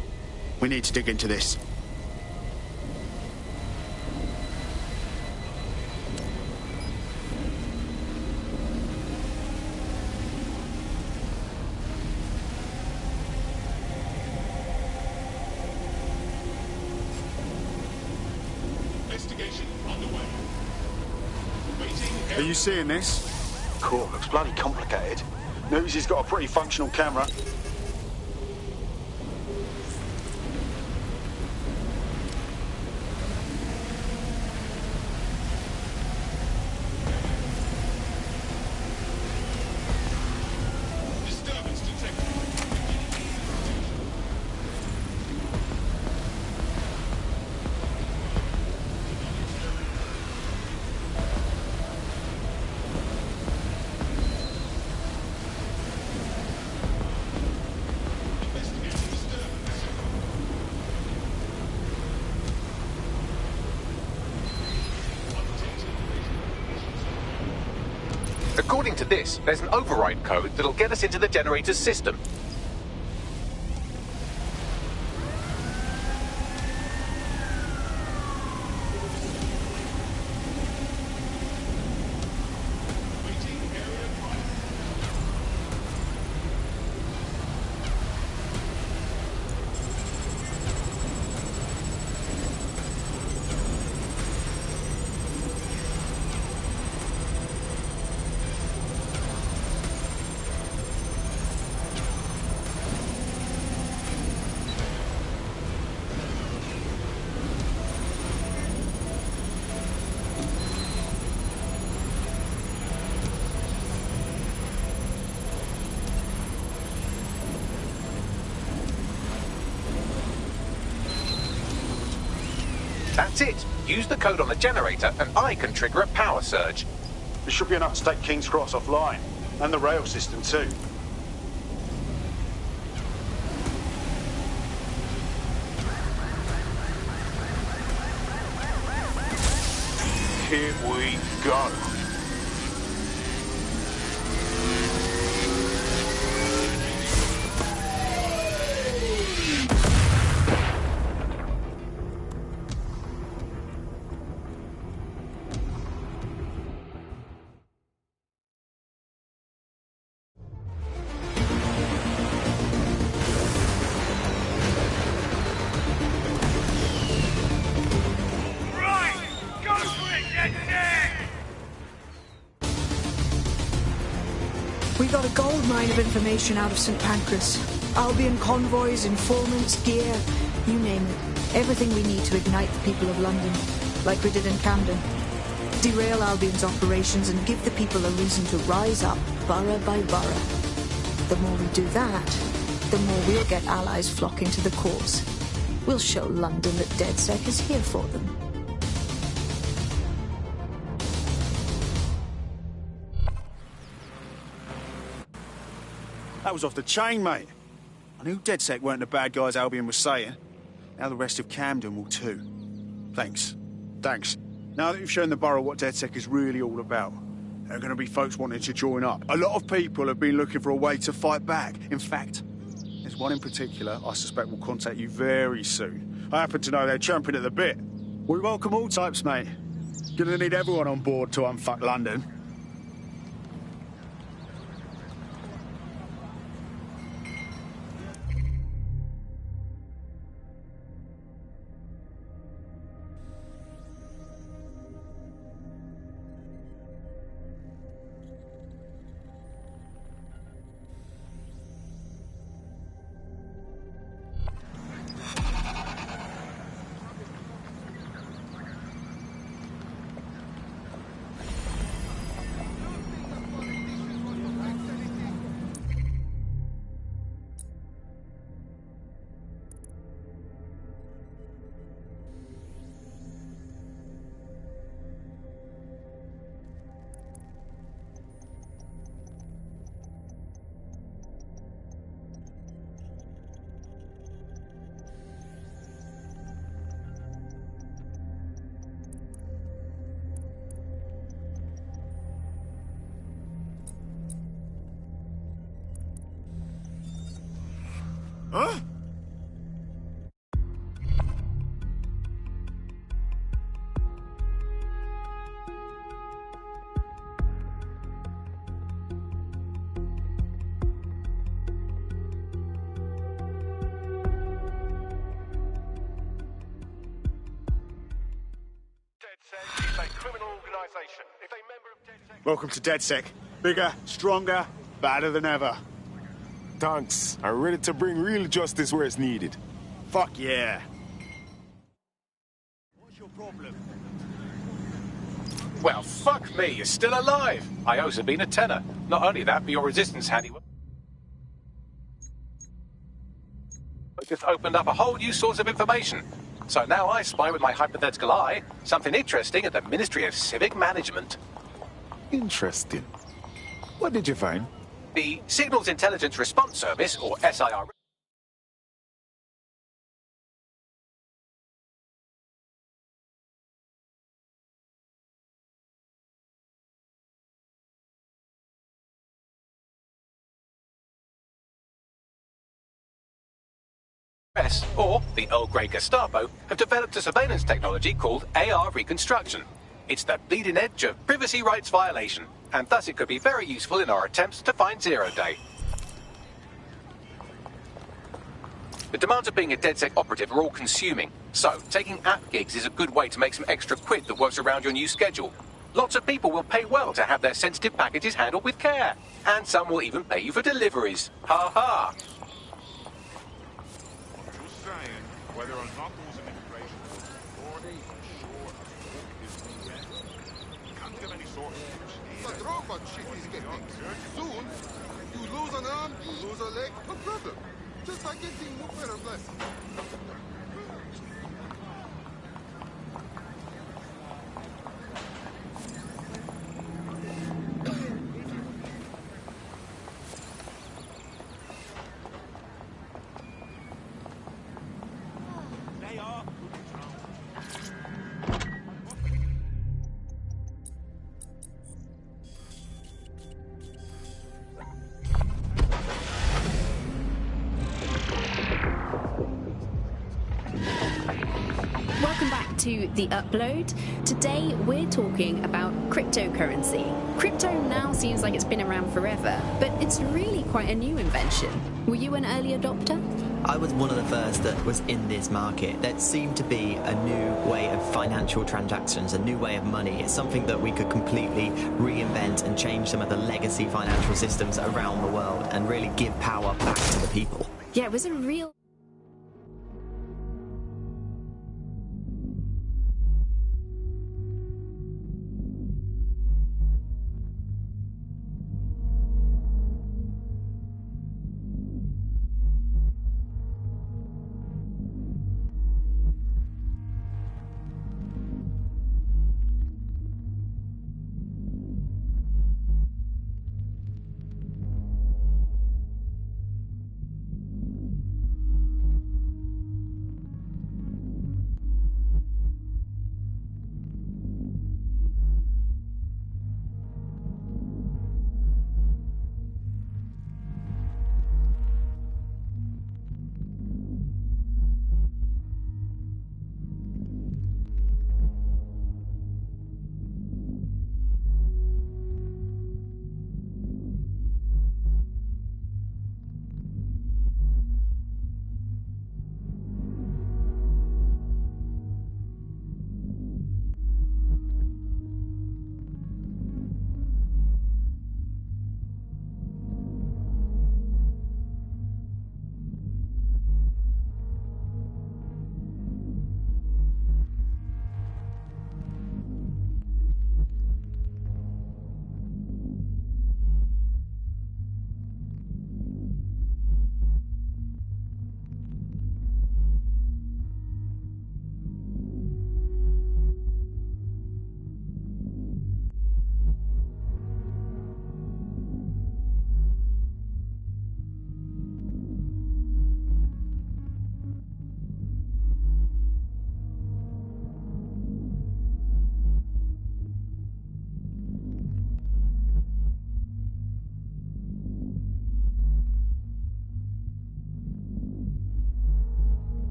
We need to dig into this. Are you seeing this? Cool, looks bloody complicated. Newsy's got a pretty functional camera. According to this, there's an override code that'll get us into the generator's system. That's it. Use the code on the generator and I can trigger a power surge. It should be enough to take King's Cross offline. And the rail system too. Here we go. We got a gold mine of information out of St. Pancras. Albion convoys, informants, gear. You name it. Everything we need to ignite the people of London, like we did in Camden. Derail Albion's operations and give the people a reason to rise up, borough by borough. The more we do that, the more we'll get allies flocking to the cause. We'll show London that DedSec is here for them. That was off the chain, mate. I knew DedSec weren't the bad guys Albion was saying. Now the rest of Camden will too. Thanks. Thanks. Now that you've shown the borough what DedSec is really all about, there are going to be folks wanting to join up. A lot of people have been looking for a way to fight back. In fact, there's one in particular I suspect will contact you very soon. I happen to know they're champing at the bit. We welcome all types, mate. Gonna need everyone on board to unfuck London. Huh? Welcome to DedSec. Bigger, stronger, badder than ever. Thanks. I'm ready to bring real justice where it's needed. Fuck yeah. What's your problem? Well, fuck me, you're still alive. I owe Sabine a tenner. Not only that, but your resistance handiwork just opened up a whole new source of information. So now I spy with my hypothetical eye something interesting at the Ministry of Civic Management. Interesting. What did you find? The Signals Intelligence Response Service, or SIR. Or the Earl Grey Gestapo have developed a surveillance technology called AR reconstruction. It's the bleeding edge of privacy rights violation, and thus it could be very useful in our attempts to find Zero Day. The demands of being a DedSec operative are all consuming, so taking app gigs is a good way to make some extra quid that works around your new schedule. Lots of people will pay well to have their sensitive packages handled with care, and some will even pay you for deliveries. Ha ha! Whether or not those immigration or can't get any sort of that robot shit is getting. Soon, you lose an arm, you lose a leg, no problem. Just like getting more better blessed. To the upload. Today we're talking about cryptocurrency. Crypto now seems like it's been around forever, but it's really quite a new invention. Were you an early adopter? I was one of the first that was in this market. There seemed to be a new way of financial transactions, a new way of money. It's something that we could completely reinvent and change some of the legacy financial systems around the world and really give power back to the people. Yeah, it was a real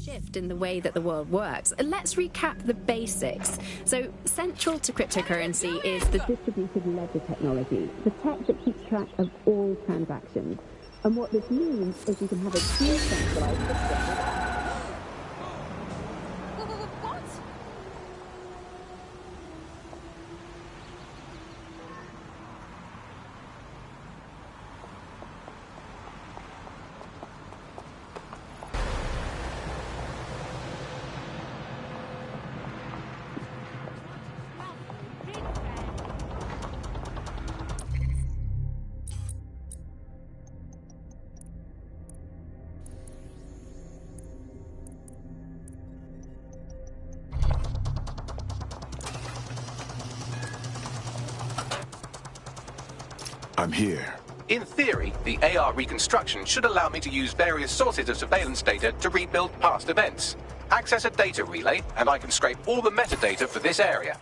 shift in the way that the world works. Let's recap the basics. So, central to cryptocurrency is the distributed ledger technology, the tech that keeps track of all transactions. And what this means is you can have a decentralized system. I'm here. In theory, the AR reconstruction should allow me to use various sources of surveillance data to rebuild past events. Access a data relay, and I can scrape all the metadata for this area.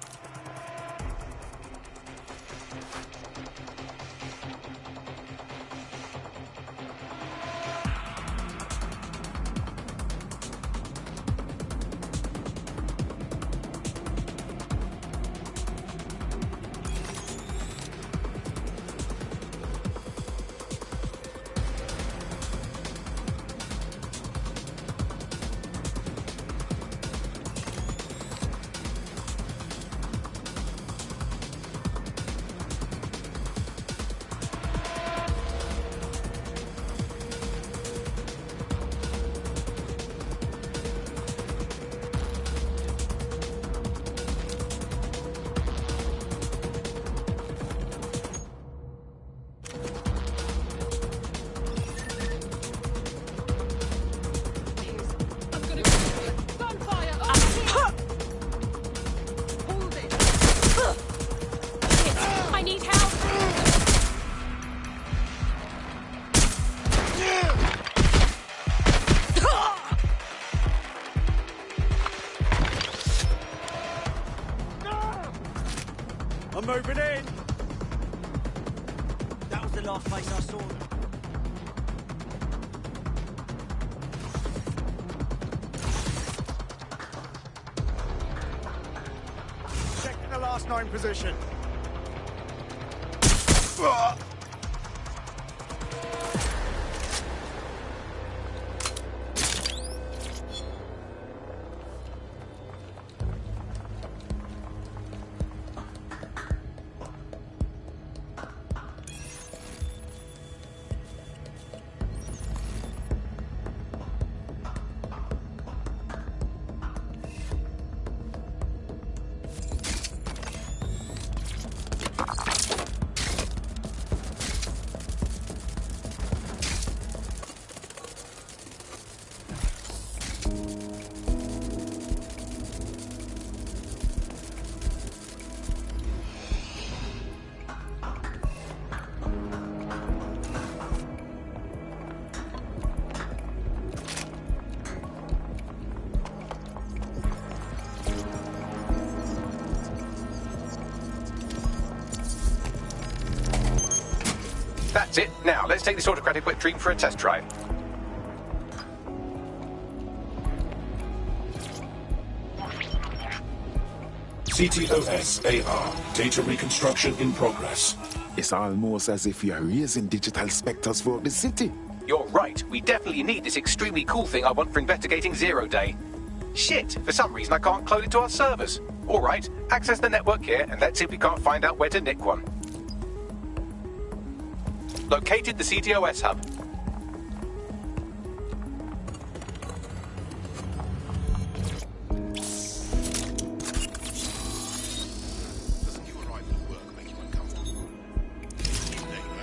I'm moving in. That was the last place I saw them. Checking the last 9 position. That's it. Now, let's take this autocratic wet dream for a test drive. CTOS AR. Data reconstruction in progress. It's almost as if you're raising digital specters for the city. You're right. We definitely need this extremely cool thing I want for investigating Zero Day. Shit, for some reason I can't clone it to our servers. All right, access the network here, and let's see if we can't find out where to nick one. Located the CTOS hub.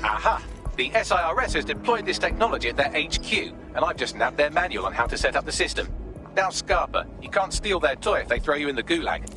Aha! The SIRS has deployed this technology at their HQ, and I've just nabbed their manual on how to set up the system. Now, Scarpa, you can't steal their toy if they throw you in the gulag.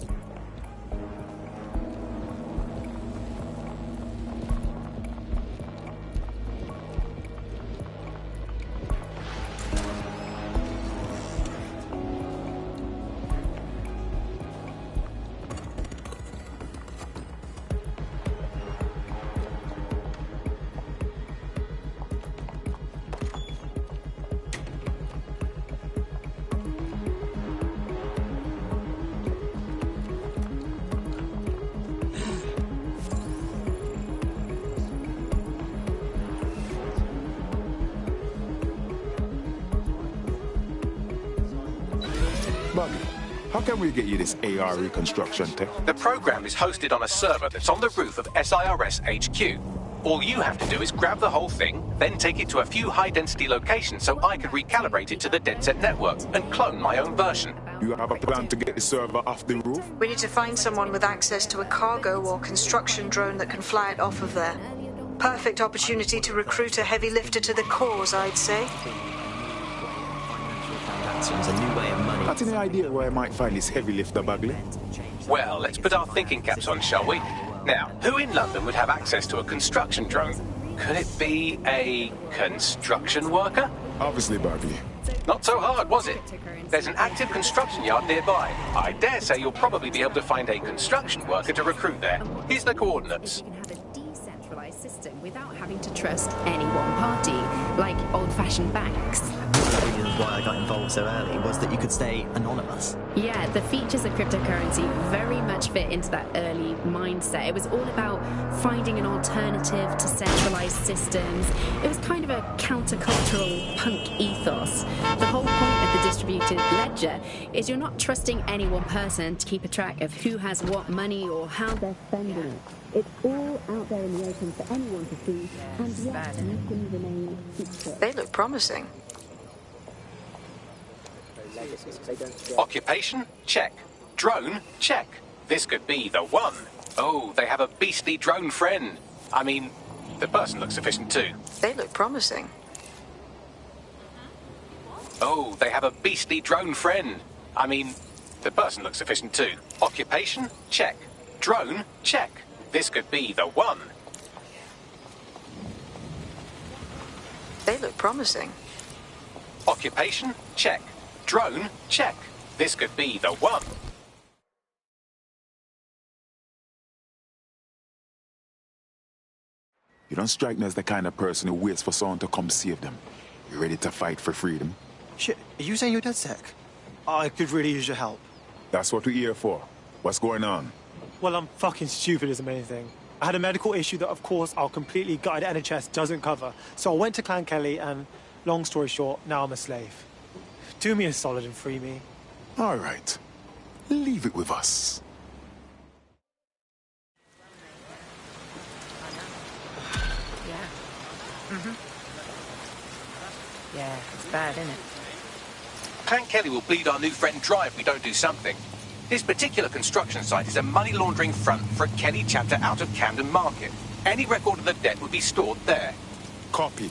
Buggy, how can we get you this AR reconstruction tech? The program is hosted on a server that's on the roof of SIRS HQ. All you have to do is grab the whole thing, then take it to a few high-density locations so I can recalibrate it to the DedSec network and clone my own version. Do you have a plan to get the server off the roof? We need to find someone with access to a cargo or construction drone that can fly it off of there. Perfect opportunity to recruit a heavy lifter to the cause, I'd say. A new way of money. Got any idea where I might find this heavy lifter, Bagley? Well, let's put our thinking caps on, shall we? Now, who in London would have access to a construction drone? Could it be a construction worker? Obviously, Bagley. Not so hard, was it? There's an active construction yard nearby. I dare say you'll probably be able to find a construction worker to recruit there. Here's the coordinates. System without having to trust any one party, like old-fashioned banks. One of the reasons why I got involved so early was that you could stay anonymous. Yeah, the features of cryptocurrency very much fit into that early mindset. It was all about finding an alternative to centralized systems. It was kind of a countercultural punk ethos. The whole point of the distributed ledger is you're not trusting any one person to keep a track of who has what money or how they're spending it. It's all out there in the open for anyone to see, and yet you can remain secret. They look promising. Occupation? Check. Drone? Check. This could be the one. Oh, they have a beastly drone friend. I mean, the person looks sufficient too. They look promising. Oh, they have a beastly drone friend. I mean, the person looks sufficient too. Occupation? Check. Drone? Check. This could be the one. They look promising. Occupation? Check. Drone? Check. This could be the one. You don't strike me as the kind of person who waits for someone to come save them. You ready to fight for freedom? Shit, are you saying you're DedSec? I could really use your help. That's what we're here for. What's going on? Well, I'm fucking stupid is the main thing. I had a medical issue that, of course, our completely gutted NHS doesn't cover. So I went to Clan Kelly and, long story short, now I'm a slave. Do me a solid and free me. All right. Leave it with us. Yeah, it's bad, isn't it? Clan Kelly will bleed our new friend dry if we don't do something. This particular construction site is a money laundering front for a Kelly chapter out of Camden Market. Any record of the debt would be stored there. Copy.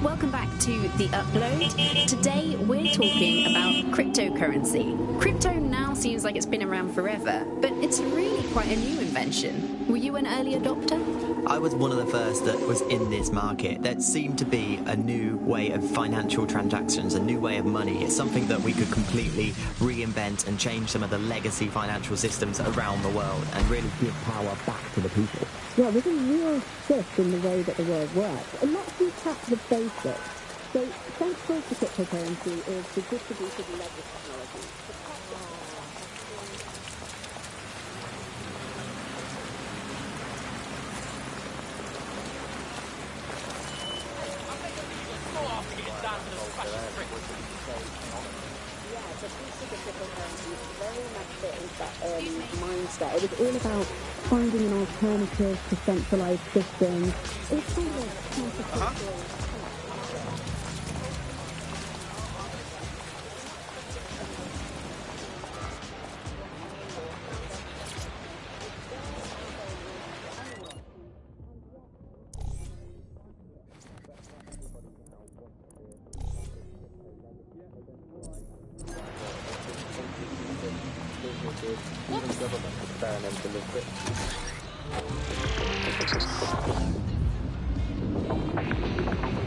Welcome back to The Upload. Today we're talking about cryptocurrency. Crypto now seems like it's been around forever, but it's really quite a new invention. Were you an early adopter? I was one of the first that was in this market. There seemed to be a new way of financial transactions, a new way of money. It's something that we could completely reinvent and change some of the legacy financial systems around the world and really give power back to the people. Yeah, there's a real shift in the way that the world works. And let's recap the basics. So, central to cryptocurrency is the distributed ledger technology. Mindset. It was all about finding an alternative to centralized systems. It was kind of a countercultural. experimental liquid.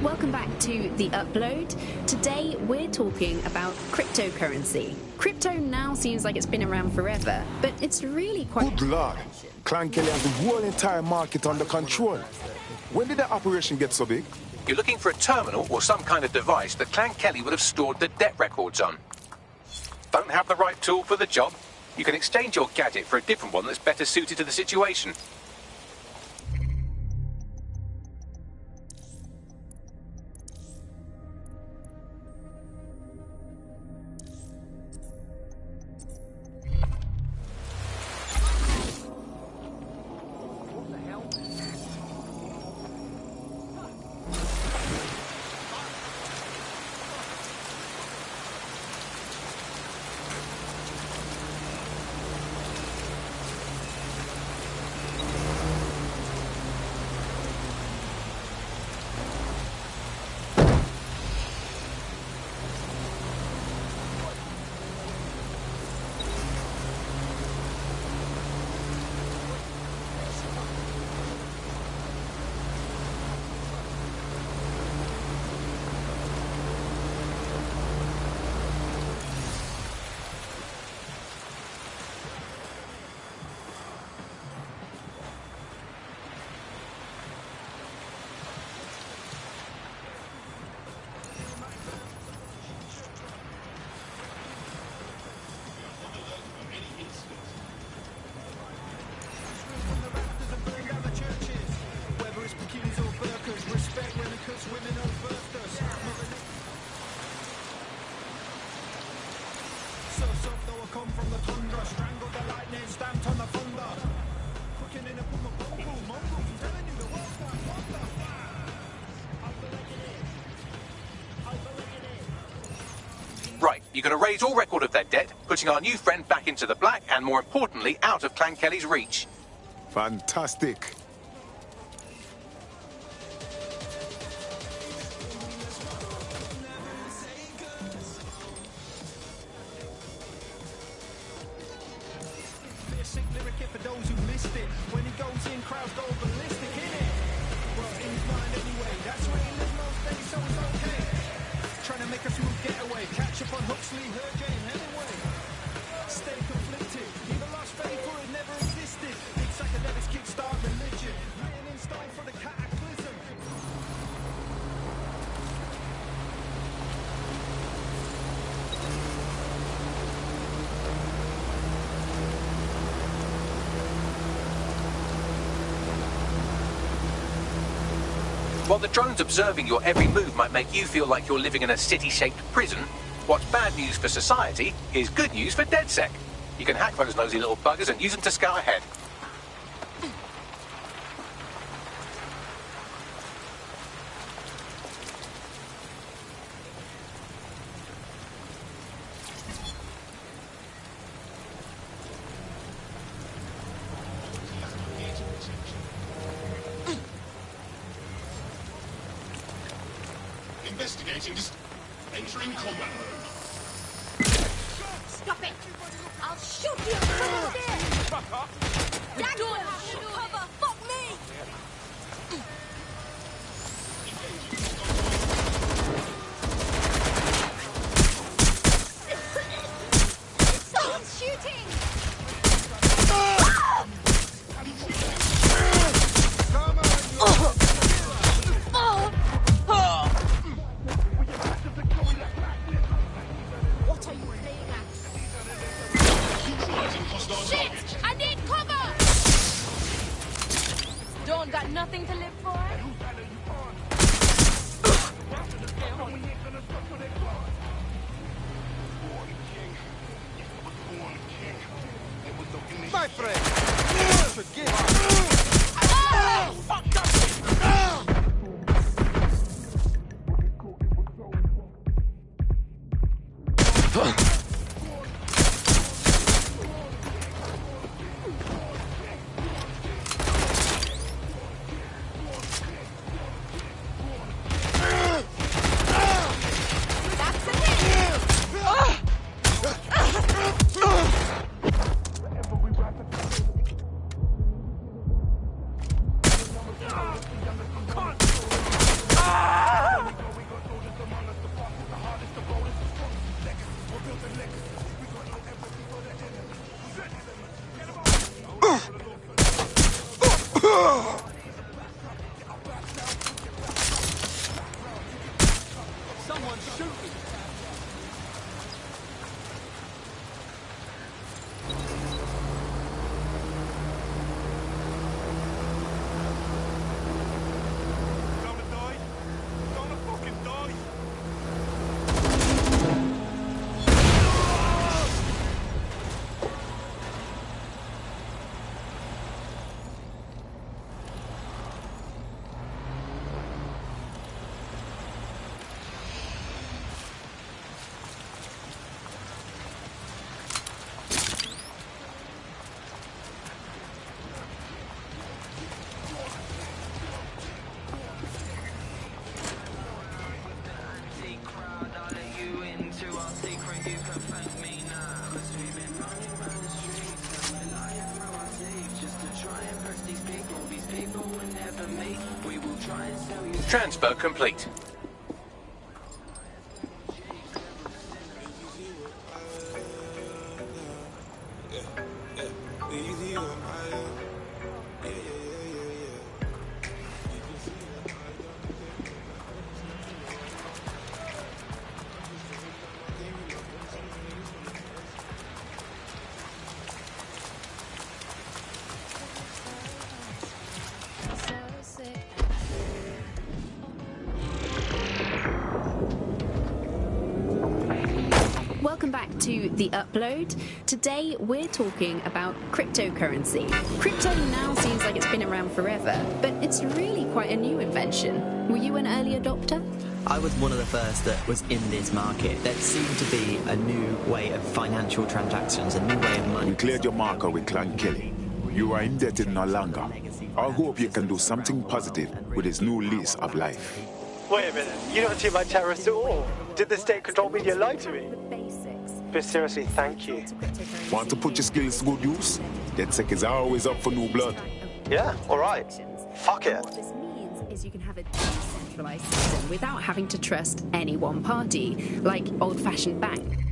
Welcome back to The Upload. Today we're talking about cryptocurrency. Crypto now seems like it's been around forever, but it's really quite... Good Lord. Clan Kelly has the whole entire market under control. When did the operation get so big? You're looking for a terminal or some kind of device that Clan Kelly would have stored the debt records on. Don't have the right tool for the job? You can exchange your gadget for a different one that's better suited to the situation. Right, you're going to raise all record of their debt, putting our new friend back into the black, and more importantly, out of Clan Kelly's reach. Fantastic. While the drones observing your every move might make you feel like you're living in a city-shaped prison, what's bad news for society is good news for DedSec. You can hack those nosy little buggers and use them to scout ahead. Investigating. Entering combat mode. Stop it! I'll shoot you! Fuck off! That door has cover! Fuck me! Someone's shooting! What are you playing at? Shit! I need cover! Dawn got nothing to live for? My friend! Forget it! Fuck that shit! Someone's shooting. Transfer complete. Welcome back to The Upload. Today we're talking about cryptocurrency. Crypto now seems like it's been around forever, but it's really quite a new invention. Were you an early adopter? I was one of the first that was in this market. There seemed to be a new way of financial transactions, a new way of money. We cleared your marker with Clan Kelly. You are indebted no longer. I hope you can do something positive with this new lease of life. Wait a minute, you don't seem like terrorists at all. Did the state control media lie to me? But seriously, thank you. Want to put your skills to good use? DedSec is always up for new blood. Yeah, alright. Fuck it. What this means is you can have a decentralized system without having to trust any one party, like old-fashioned bank.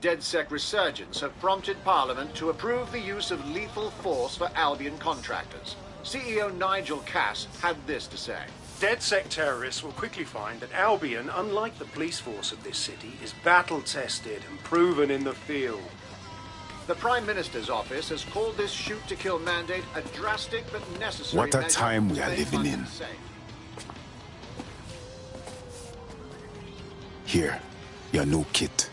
DedSec resurgence have prompted Parliament to approve the use of lethal force for Albion contractors. CEO Nigel Cass had this to say. DedSec terrorists will quickly find that Albion, unlike the police force of this city, is battle-tested and proven in the field. The Prime Minister's office has called this shoot-to-kill mandate a drastic but necessary What a measure time to we are make living London in. safe. Here, your new kit.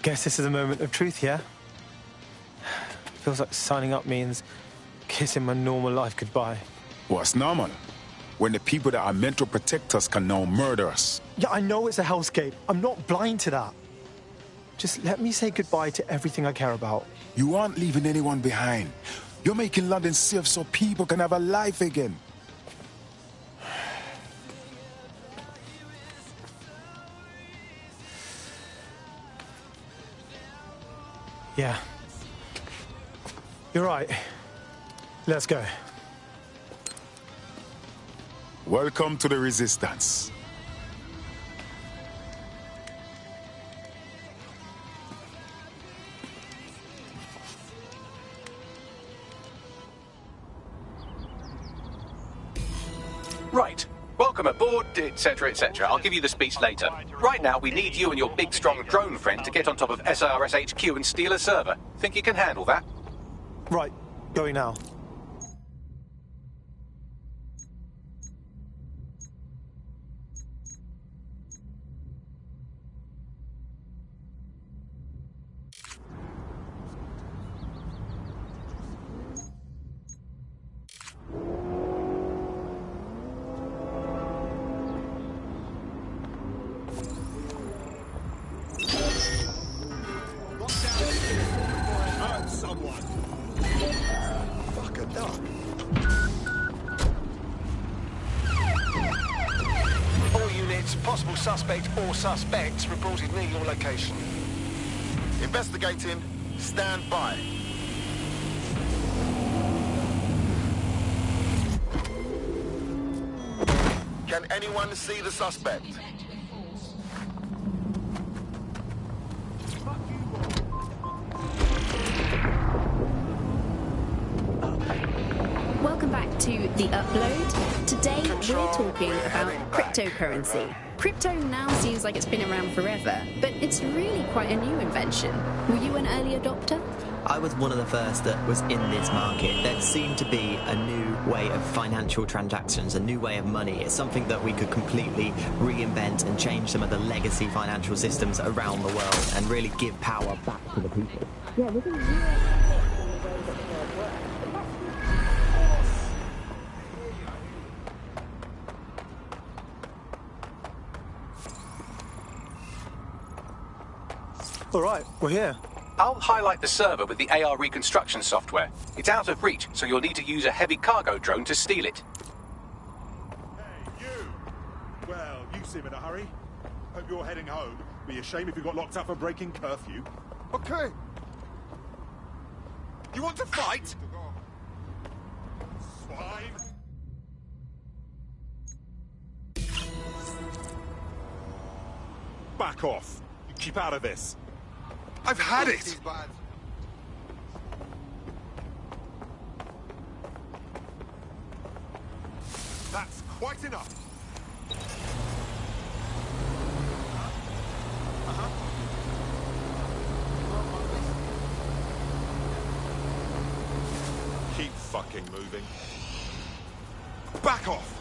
Guess this is a moment of truth, yeah? Feels like signing up means kissing my normal life goodbye. What's normal? When the people that are meant to protect us can now murder us. Yeah, I know it's a hellscape. I'm not blind to that. Just let me say goodbye to everything I care about. You aren't leaving anyone behind. You're making London safe so people can have a life again. Yeah, You're right. Let's go. Welcome to the Resistance. Right. Welcome aboard, etc., etc. I'll give you the speech later. Right now, we need you and your big, strong drone friend to get on top of SRS HQ and steal a server. Think you can handle that? Right. Going now. Possible suspect or suspects reported near your location. Investigating. Stand by. Can anyone see the suspect? Welcome back to The Upload. Today we're talking about cryptocurrency. Crypto now seems like it's been around forever, but it's really quite a new invention. Were you an early adopter? I was one of the first that was in this market. There seemed to be a new way of financial transactions, a new way of money. It's something that we could completely reinvent and change some of the legacy financial systems around the world and really give power back to the people. Yeah, there's a real All right, we're here. I'll highlight the server with the AR reconstruction software. It's out of reach, so you'll need to use a heavy cargo drone to steal it. Hey, you! Well, you seem in a hurry. Hope you're heading home. Be a shame if you got locked up for breaking curfew. Okay. You want to fight? Swine! Back off. You keep out of this. I've had it! That's quite enough. Keep fucking moving. Back off!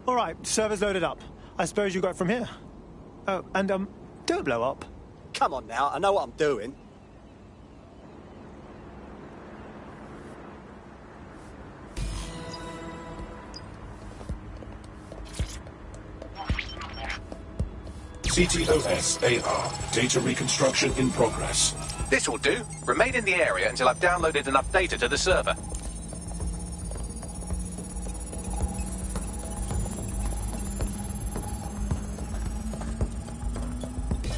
All right, server's loaded up. I suppose you got it from here. Oh, and, don't blow up. Come on now, I know what I'm doing. CTOS AR. Data reconstruction in progress. This will do. Remain in the area until I've downloaded enough data to the server.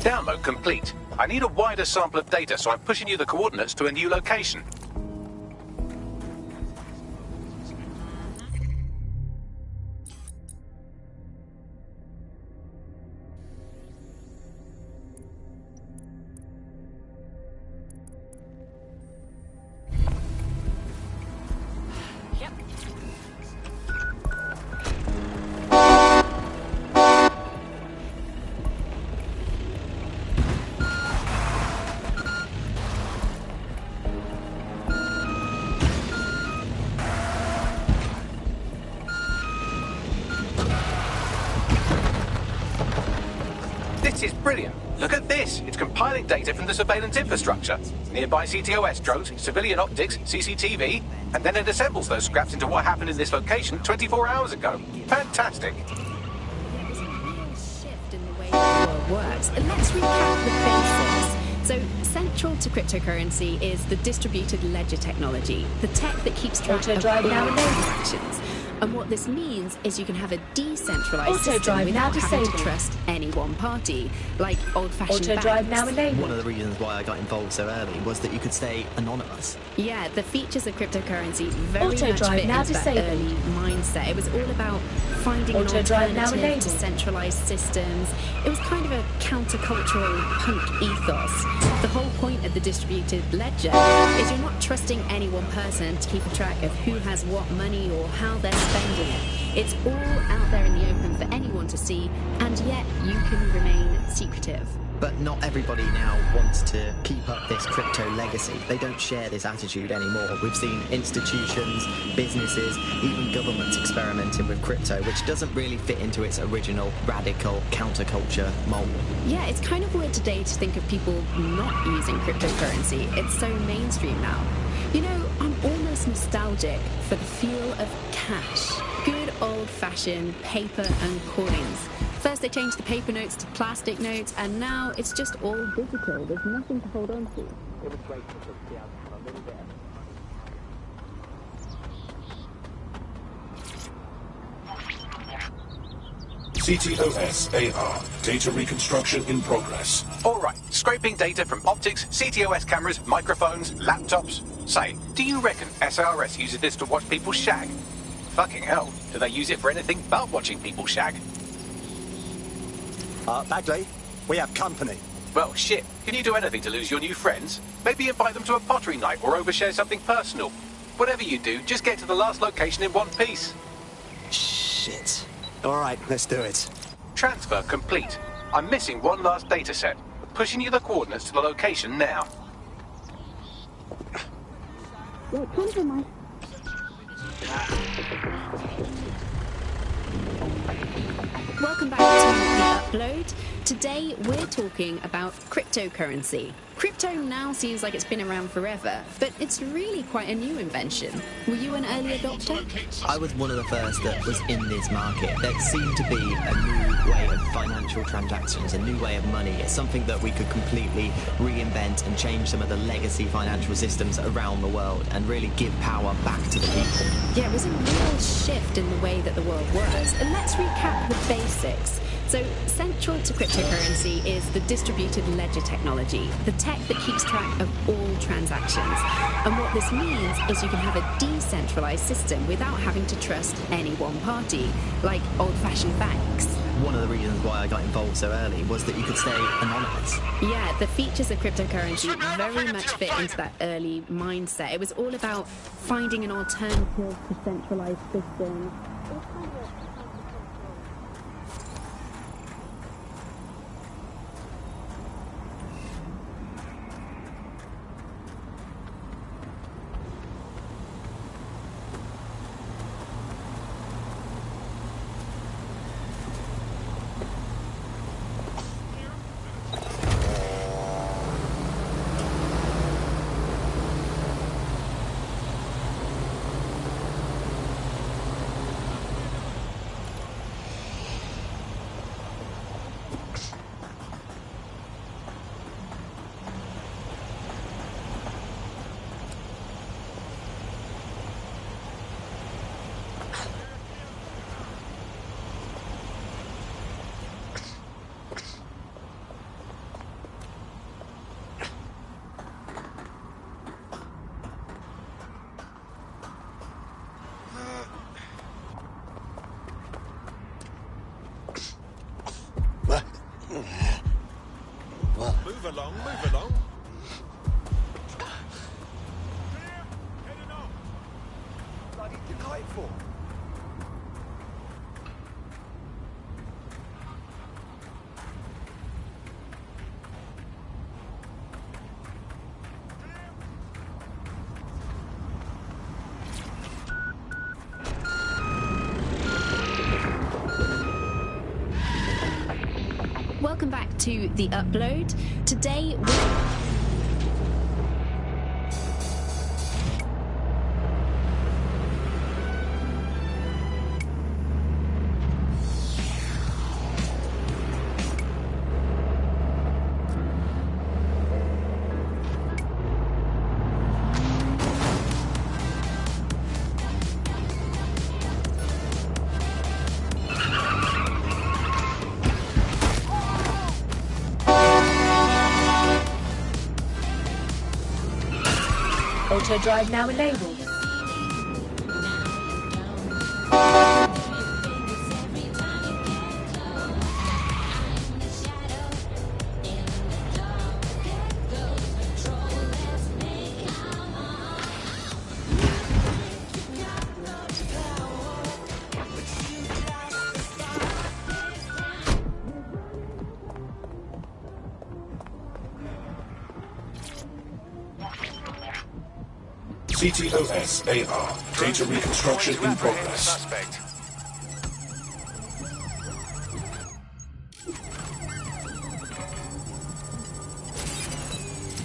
Download complete. I need a wider sample of data, so I'm pushing you the coordinates to a new location. This is brilliant. Look at this. It's compiling data from the surveillance infrastructure. Nearby CTOS drones, civilian optics, CCTV, and then it assembles those scraps into what happened in this location 24 hours ago. Fantastic. There's a real shift in the way the world works. And let's recap the basics. So, central to cryptocurrency is the distributed ledger technology, the tech that keeps track of all transactions. And what this means is you can have a decentralized system without having to trust any one party, like old-fashioned banks. One of the reasons why I got involved so early was that you could stay anonymous. Yeah, the features of cryptocurrency very much fit into that early mindset. It was all about finding an alternative to centralized systems. It was kind of a countercultural punk ethos. The whole point of the distributed ledger is you're not trusting any one person to keep a track of who has what money or how they're spending it. It's all out there in the open for anyone to see, and yet you can remain secretive. But not everybody now wants to keep up this crypto legacy. They don't share this attitude anymore. We've seen institutions, businesses, even governments experimenting with crypto, which doesn't really fit into its original radical counterculture mold. Yeah, it's kind of weird today to think of people not using cryptocurrency. It's so mainstream now. You know, I'm almost nostalgic for the feel of cash. Good old-fashioned paper and coins. First they changed the paper notes to plastic notes, and now it's just all digital. There's nothing to hold on to. It was great to see out for a little bit. CTOS AR. Data reconstruction in progress. All right, scraping data from optics, CTOS cameras, microphones, laptops. Say, do you reckon SRS uses this to watch people shag? Fucking hell, do they use it for anything but watching people shag? Bagley, we have company. Well, shit. Can you do anything to lose your new friends? Maybe invite them to a pottery night or overshare something personal. Whatever you do, just get to the last location in one piece. Shit. All right, let's do it. Transfer complete. I'm missing one last data set. Pushing you the coordinates to the location now. Yeah, compromise. Welcome back to The Upload. Today we're talking about cryptocurrency. Crypto now seems like it's been around forever, but it's really quite a new invention. Were you an early adopter? I was one of the first that was in this market. There seemed to be a new way of financial transactions, a new way of money. It's something that we could completely reinvent and change some of the legacy financial systems around the world and really give power back to the people. Yeah, it was a real shift in the way that the world works. And let's recap the basics. So, central to cryptocurrency is the distributed ledger technology, the tech that keeps track of all transactions. And what this means is you can have a decentralized system without having to trust any one party, like old-fashioned banks. One of the reasons why I got involved so early was that you could stay anonymous. Yeah, the features of cryptocurrency very much fit into that early mindset. It was all about finding an alternative to centralized systems. You kite for? Welcome back to The Upload. Today we... Auto drive now enabled. CTOS AR. Data reconstruction in progress.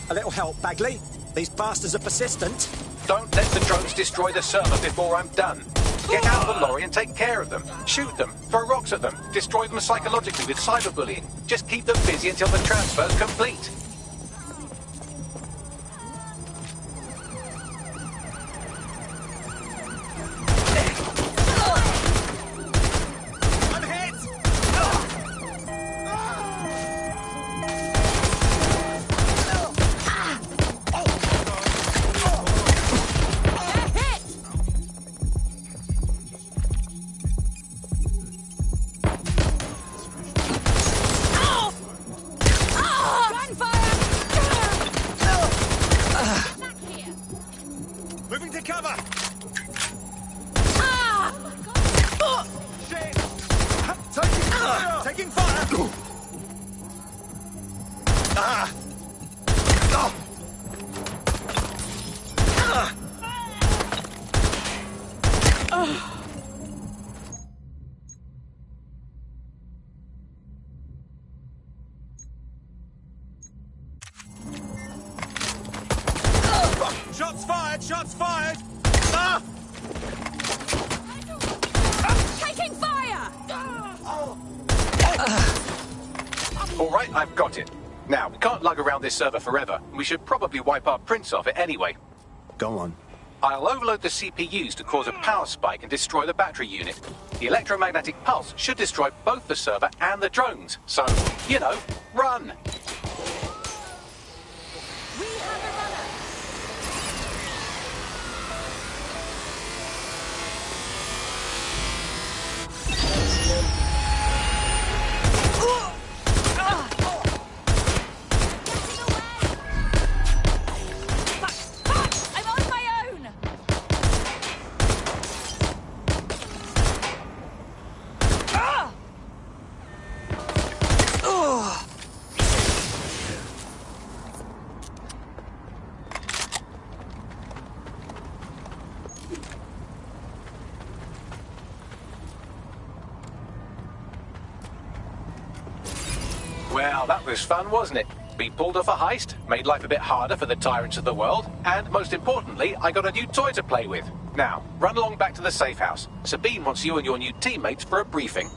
A little help, Bagley. These bastards are persistent. Don't let the drones destroy the server before I'm done. Get out of the lorry and take care of them. Shoot them, throw rocks at them, destroy them psychologically with cyberbullying. Just keep them busy until the transfer's complete. Shots fired! Shots fired! Taking fire! All right, I've got it. Now, we can't lug around this server forever. We should probably wipe our prints off it anyway. Go on. I'll overload the CPUs to cause a power spike and destroy the battery unit. The electromagnetic pulse should destroy both the server and the drones. So, you know, run! We have a runner! Well, that was fun, wasn't it? We pulled off a heist, made life a bit harder for the tyrants of the world, and most importantly, I got a new toy to play with. Now, run along back to the safe house. Sabine wants you and your new teammates for a briefing.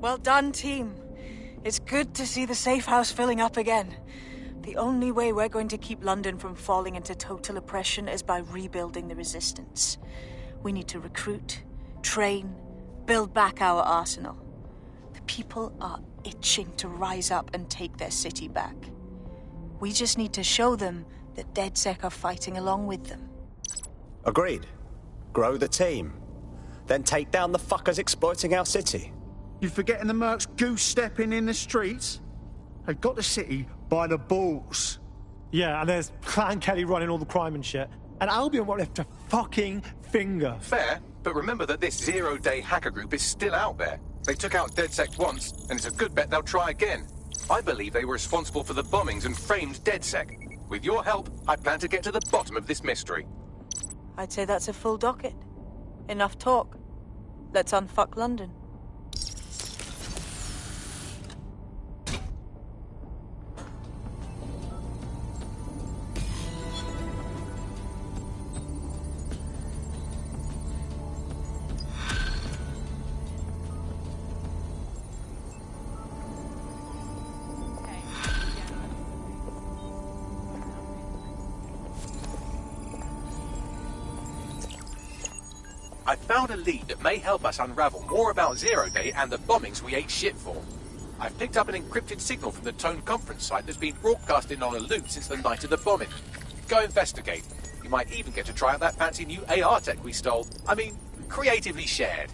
Well done, team. It's good to see the safe house filling up again. The only way we're going to keep London from falling into total oppression is by rebuilding the resistance. We need to recruit, train, build back our arsenal. The people are itching to rise up and take their city back. We just need to show them that DedSec are fighting along with them. Agreed. Grow the team. Then take down the fuckers exploiting our city. You forgetting the mercs goose-stepping in the streets? They've got the city by the balls. Yeah, and there's Clan Kelly running all the crime and shit. And Albion won't lift a fucking finger. Fair, but remember that this zero-day hacker group is still out there. They took out DedSec once, and it's a good bet they'll try again. I believe they were responsible for the bombings and framed DedSec. With your help, I plan to get to the bottom of this mystery. I'd say that's a full docket. Enough talk. Let's unfuck London. I found a lead that may help us unravel more about Zero Day and the bombings we ate shit for. I've picked up an encrypted signal from the Tone conference site that's been broadcasting on a loop since the night of the bombing. Go investigate. You might even get to try out that fancy new AR tech we stole. I mean, creatively shared.